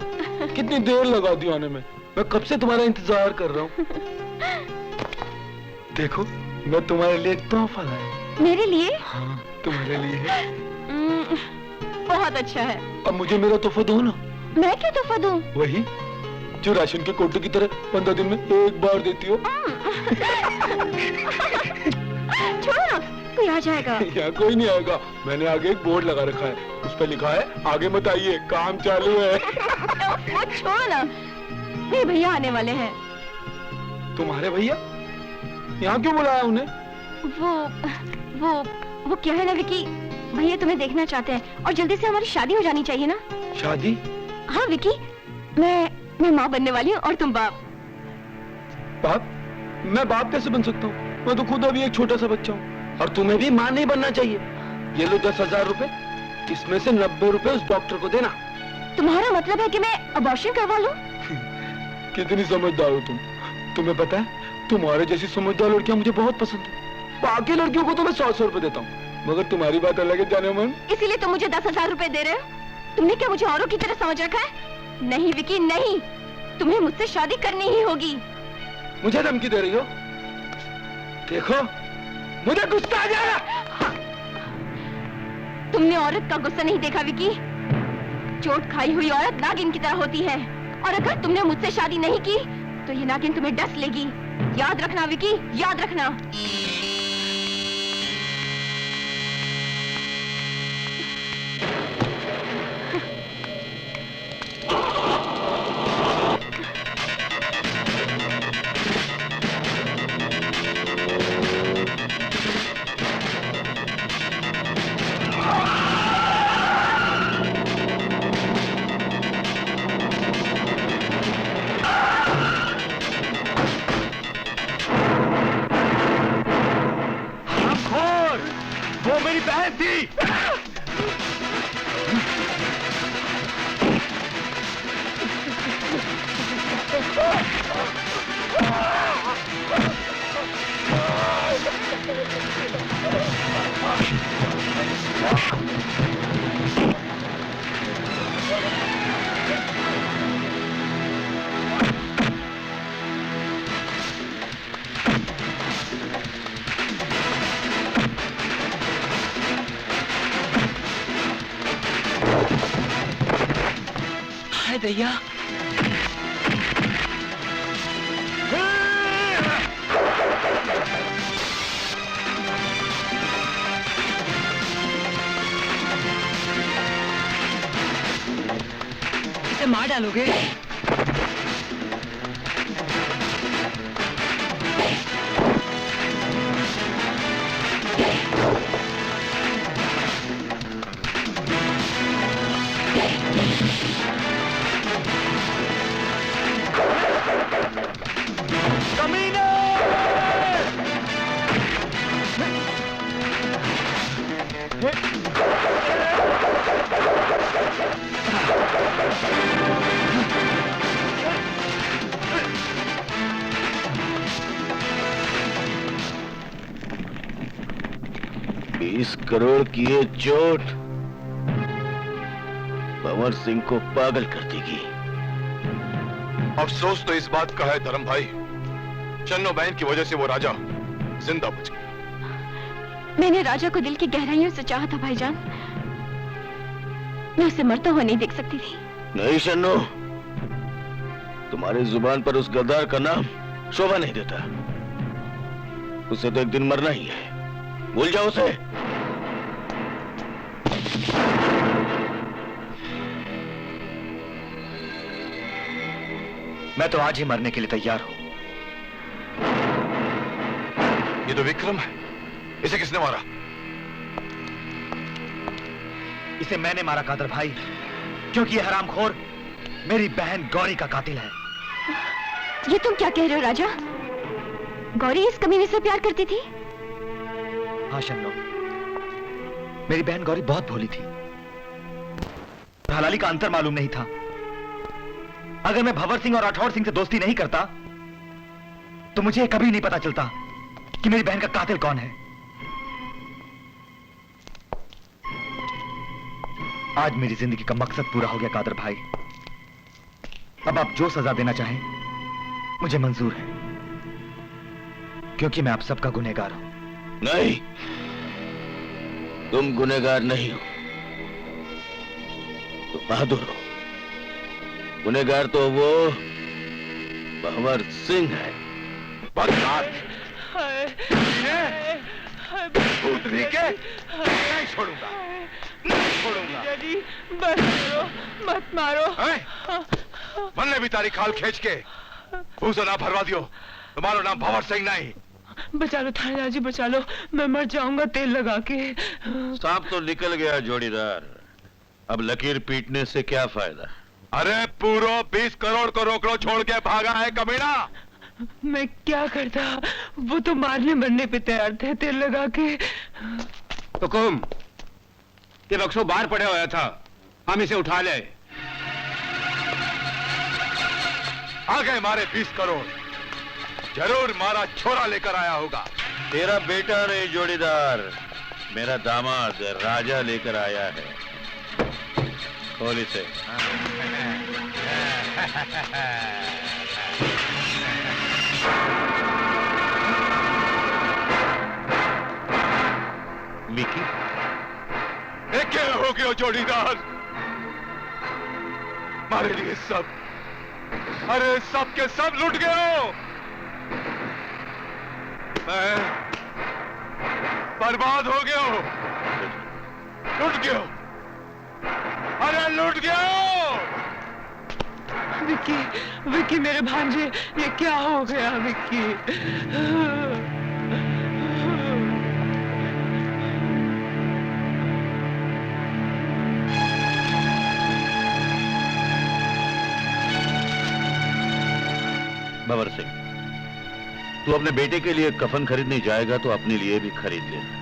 कितनी देर लगा दी आने में, मैं कब से तुम्हारा इंतजार कर रहा हूँ। देखो मैं तुम्हारे लिए एक तोहफा लाया। मेरे लिए? हाँ तुम्हारे लिए। बहुत अच्छा है। अब मुझे मेरा तोहफा दो ना। मैं क्या तोहफा दूं? वही जो राशन के कोटे की तरह 15 दिन में एक बार देती हो। छोड़ो ना, कोई आ जाएगा। यहाँ कोई नहीं आएगा, मैंने आगे एक बोर्ड लगा रखा है, उस पर लिखा है आगे मत आइए, काम चालू है। वो छोड़ो ना, मेरे भैया आने वाले हैं। तुम्हारे भैया? यहाँ क्यों बुलाया उन्हें? वो क्या है ना विकी, भैया तुम्हें देखना चाहते हैं और जल्दी से हमारी शादी हो जानी चाहिए ना। शादी? हाँ विकी, मैं माँ बनने वाली हूँ और तुम बाप। बाप? मैं बाप कैसे बन सकता हूँ? मैं तो खुद अभी एक छोटा सा बच्चा हूँ। और तुम्हें भी माँ नहीं बनना चाहिए। ये लो 10,000 रुपए, इसमें से 90 रुपए उस डॉक्टर को देना। तुम्हारा मतलब है कि मैं अबॉर्शन करवा लूं? कितनी समझदार हो तुम। तुम्हें पता है तुम्हारे जैसी समझदार लड़कियां मुझे बहुत पसंद है। बाकी लड़कियों को तो मैं 100 रुपए देता हूँ, मगर तुम्हारी बात अलग है जाने मन। इसीलिए तुम मुझे 10,000 रुपए दे रहे हो? तुमने क्या मुझे औरों की तरह समझ रखा है? नहीं विकी नहीं, तुम्हें मुझसे शादी करनी ही होगी। मुझे धमकी दे रही हो? देखो मुझे गुस्सा आ जाएगा। तुमने औरत का गुस्सा नहीं देखा विकी। चोट खाई हुई औरत नागिन की तरह होती है, और अगर तुमने मुझसे शादी नहीं की तो ये नागिन तुम्हें डस लेगी। याद रखना विकी, याद रखना। वो मेरी बहन थी। हाय दैया। इसे मार डालोगे? बीस करोड़ की ये चोट भंवर सिंह को पागल कर देगी। अफसोस तो इस बात का है धर्म भाई, चन्नो बहन की वजह से वो राजा जिंदा बच गया। मैंने राजा को दिल की गहराइयों से चाहा था भाईजान, मैं उसे मरता हुआ नहीं देख सकती थी। नहीं शन्नो, तुम्हारी जुबान पर उस गद्दार का नाम शोभा नहीं देता। उसे तो एक दिन मरना ही है, भूल जाओ उसे। मैं तो आज ही मरने के लिए तैयार हूं। ये तो विक्रम है। इसे किसने मारा? इसे मैंने मारा कादर भाई, क्योंकि ये हरामखोर मेरी बहन गौरी का कातिल है। ये तुम क्या कह रहे हो राजा? गौरी इस कमीने से प्यार करती थी? हाँ शन्नो, मेरी बहन गौरी बहुत भोली थी। हलाली का अंतर मालूम नहीं था। अगर मैं भंवर सिंह और राठौर सिंह से दोस्ती नहीं करता तो मुझे कभी नहीं पता चलता कि मेरी बहन का कातिल कौन है। आज मेरी जिंदगी का मकसद पूरा हो गया कादर भाई। अब आप जो सजा देना चाहें मुझे मंजूर है, क्योंकि मैं आप सबका गुनहगार हूं। नहीं, तुम गुनहगार नहीं हो, तुम बहादुर हो। गुनहगार तो वो भंवर सिंह है। भूतनी के नहीं छोड़ूंगा, नहीं छोड़ूंगा। जी बस मारो, मत मारो। मन ने भी तारी खाल खींच के भूसा ना भरवा दियो। तुम्हारा नाम भंवर सिंह नहीं। बचा लो थानेदार जी, बचा लो, मैं मर जाऊंगा तेल लगा के। सांप तो निकल गया जोड़ीदार, अब लकीर पीटने से क्या फायदा? अरे पूरो 20 करोड़ को रोकड़ो छोड़ के भागा है कमीना। मैं क्या करता, वो तो मारने मरने पे तैयार थे तेल लगा के। हुकुम, ये बक्सो बाहर पड़ा हुआ था, हम इसे उठा ले। आ गए मारे 20 करोड़। जरूर मारा छोरा लेकर आया होगा। तेरा बेटा नहीं जोड़ीदार, मेरा दामाद राजा लेकर आया है। खोल इसे। मिकी, क्या हो गया जोड़ीदार? मारे लिए सब, अरे सब के सब लुट गए हो। मैं बर्बाद हो गया हो, लुट गया हो, अरे लुट गया हो। विक्की, विक्की मेरे भांजे, ये क्या हो गया विक्की? भंवर सिंह, तू अपने बेटे के लिए कफन खरीदने जाएगा तो अपने लिए भी खरीद लेना।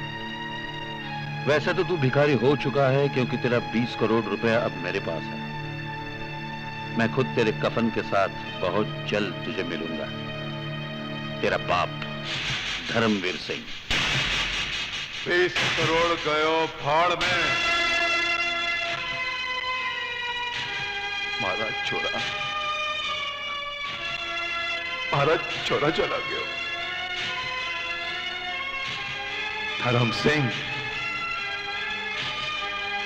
वैसे तो तू भिखारी हो चुका है, क्योंकि तेरा 20 करोड़ रुपया अब मेरे पास है। मैं खुद तेरे कफन के साथ बहुत जल्द तुझे मिलूंगा। तेरा बाप धर्मवीर सिंह। 20 करोड़ गयो फाड़ में। मारा छोरा, मारा छोरा चला गया। धर्म सिंह,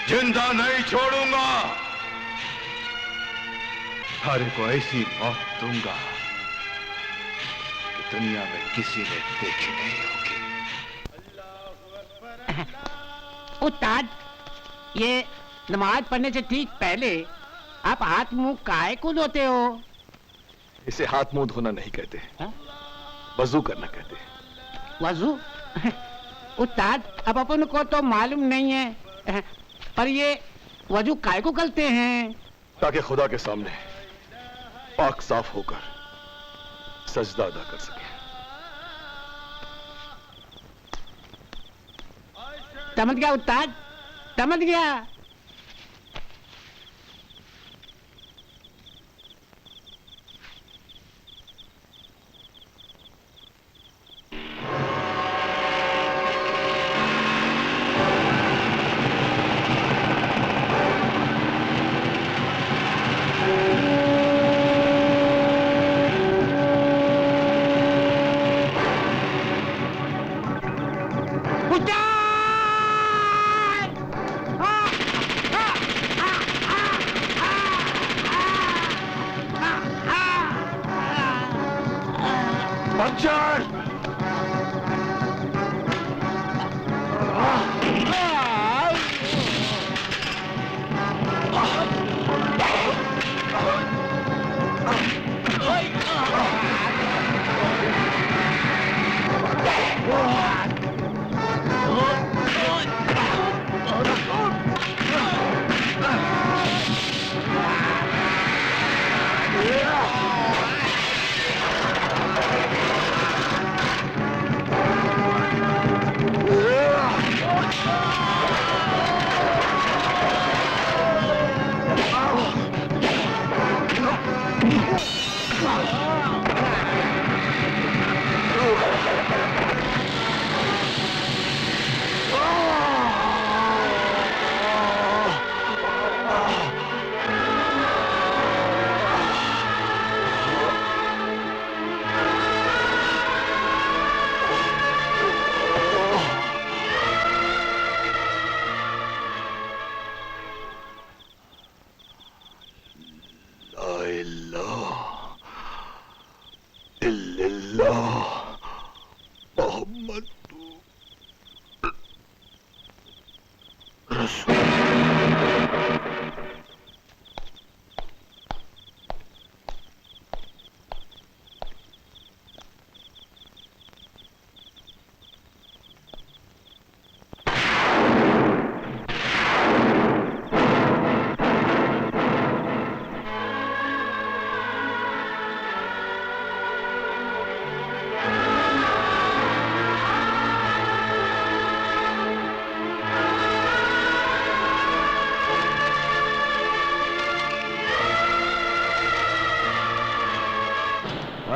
जिंदा नहीं छोड़ूंगा। थारे को ऐसी मौत दूंगा कि दुनिया में किसी ने देखी नहीं होगी। उस्ताद, ये नमाज पढ़ने से ठीक पहले आप हाथ मुंह काहे को धोते हो? इसे हाथ मुंह धोना नहीं कहते, वजू करना कहते हैं। वजू? उस्ताद, अब अपन को तो मालूम नहीं है, पर ये वजू काहे को करते हैं? ताकि खुदा के सामने पाक साफ होकर सजदा अदा कर सके। समझ गया उस्ताद, समझ गया।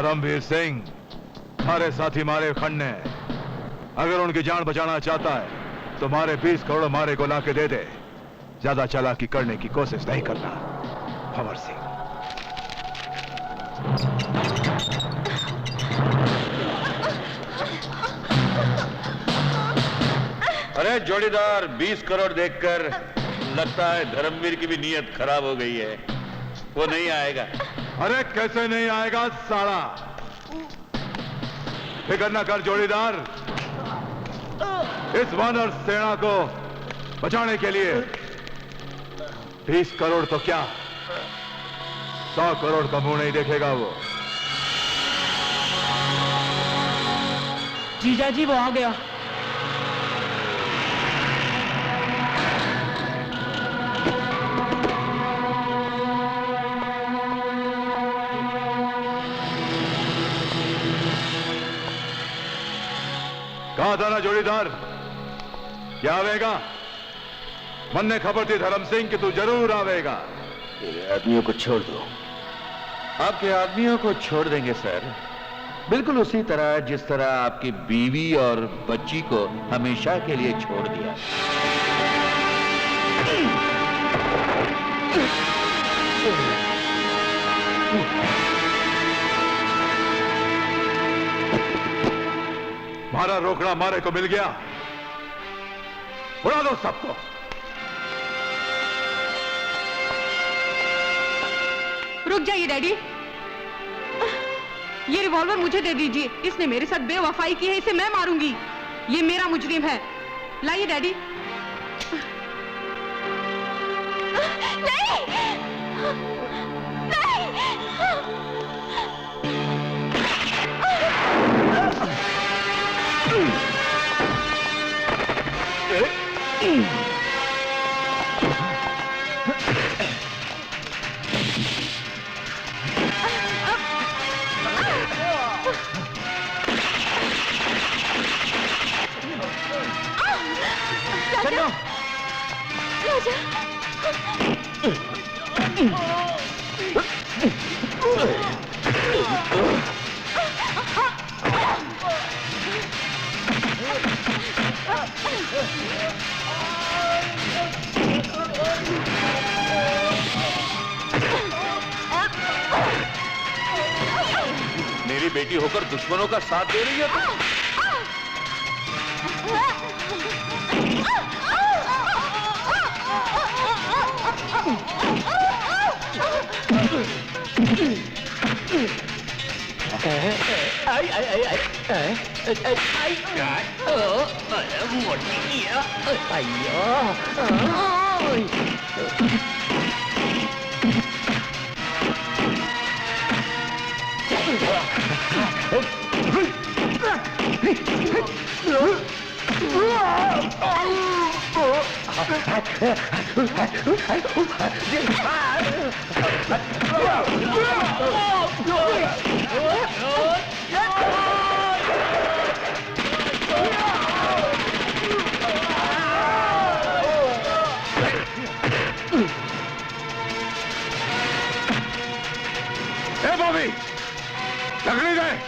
धर्मवीर सिंह मारे साथी मारे खंड ने अगर उनकी जान बचाना चाहता है तो मारे 20 करोड़ मारे को लाके दे दे। ज्यादा चालाकी करने की कोशिश नहीं करना। भंवर सिंह। अरे जोड़ीदार, 20 करोड़ देखकर लगता है धर्मवीर की भी नीयत खराब हो गई है। वो नहीं आएगा। अरे कैसे नहीं आएगा साला? फिक्र न कर जोड़ीदार, इस वानर सेना को बचाने के लिए 20 करोड़ तो क्या 100 करोड़ का मुंह नहीं देखेगा वो। जीजा जी वो आ गया। कहा था ना जोड़ीदार, क्या आवेगा? मन ने खबर थी धर्म सिंह कि तू जरूर आवेगा। तेरे आदमियों को छोड़ दो। आपके आदमियों को छोड़ देंगे सर, बिल्कुल उसी तरह जिस तरह आपकी बीवी और बच्ची को हमेशा के लिए छोड़ दिया। मारा रोकड़ा मारे को मिल गया, उड़ा दो सबको। रुक जाइए डैडी, ये रिवॉल्वर मुझे दे दीजिए। इसने मेरे साथ बेवफाई की है, इसे मैं मारूंगी। ये मेरा मुजरिम है। लाइए डैडी। नहीं, नहीं। चलो मेरी बेटी होकर दुश्मनों का साथ दे रही है तुम। आई आई आई आई मोटी बॉबी, पकड़े गए।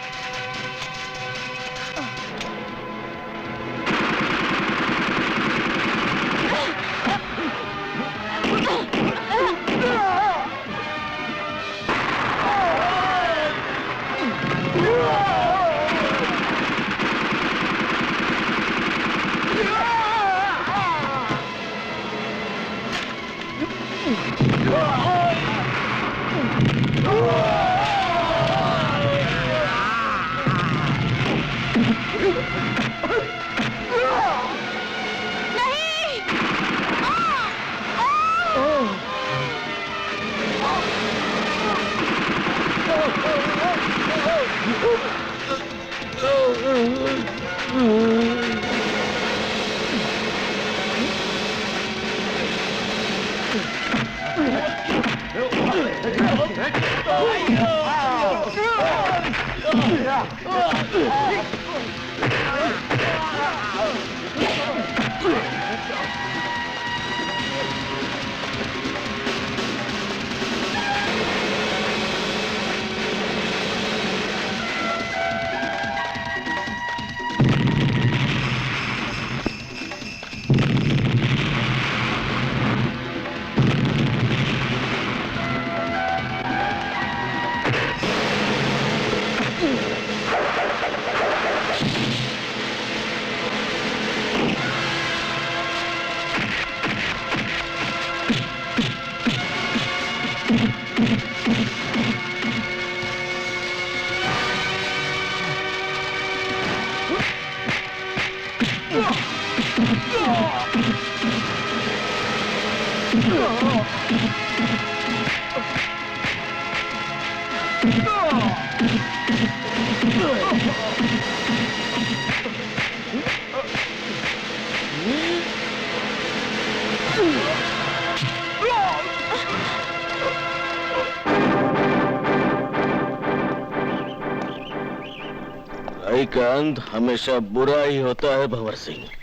बुराई का अंत हमेशा बुरा ही होता है भंवर सिंह।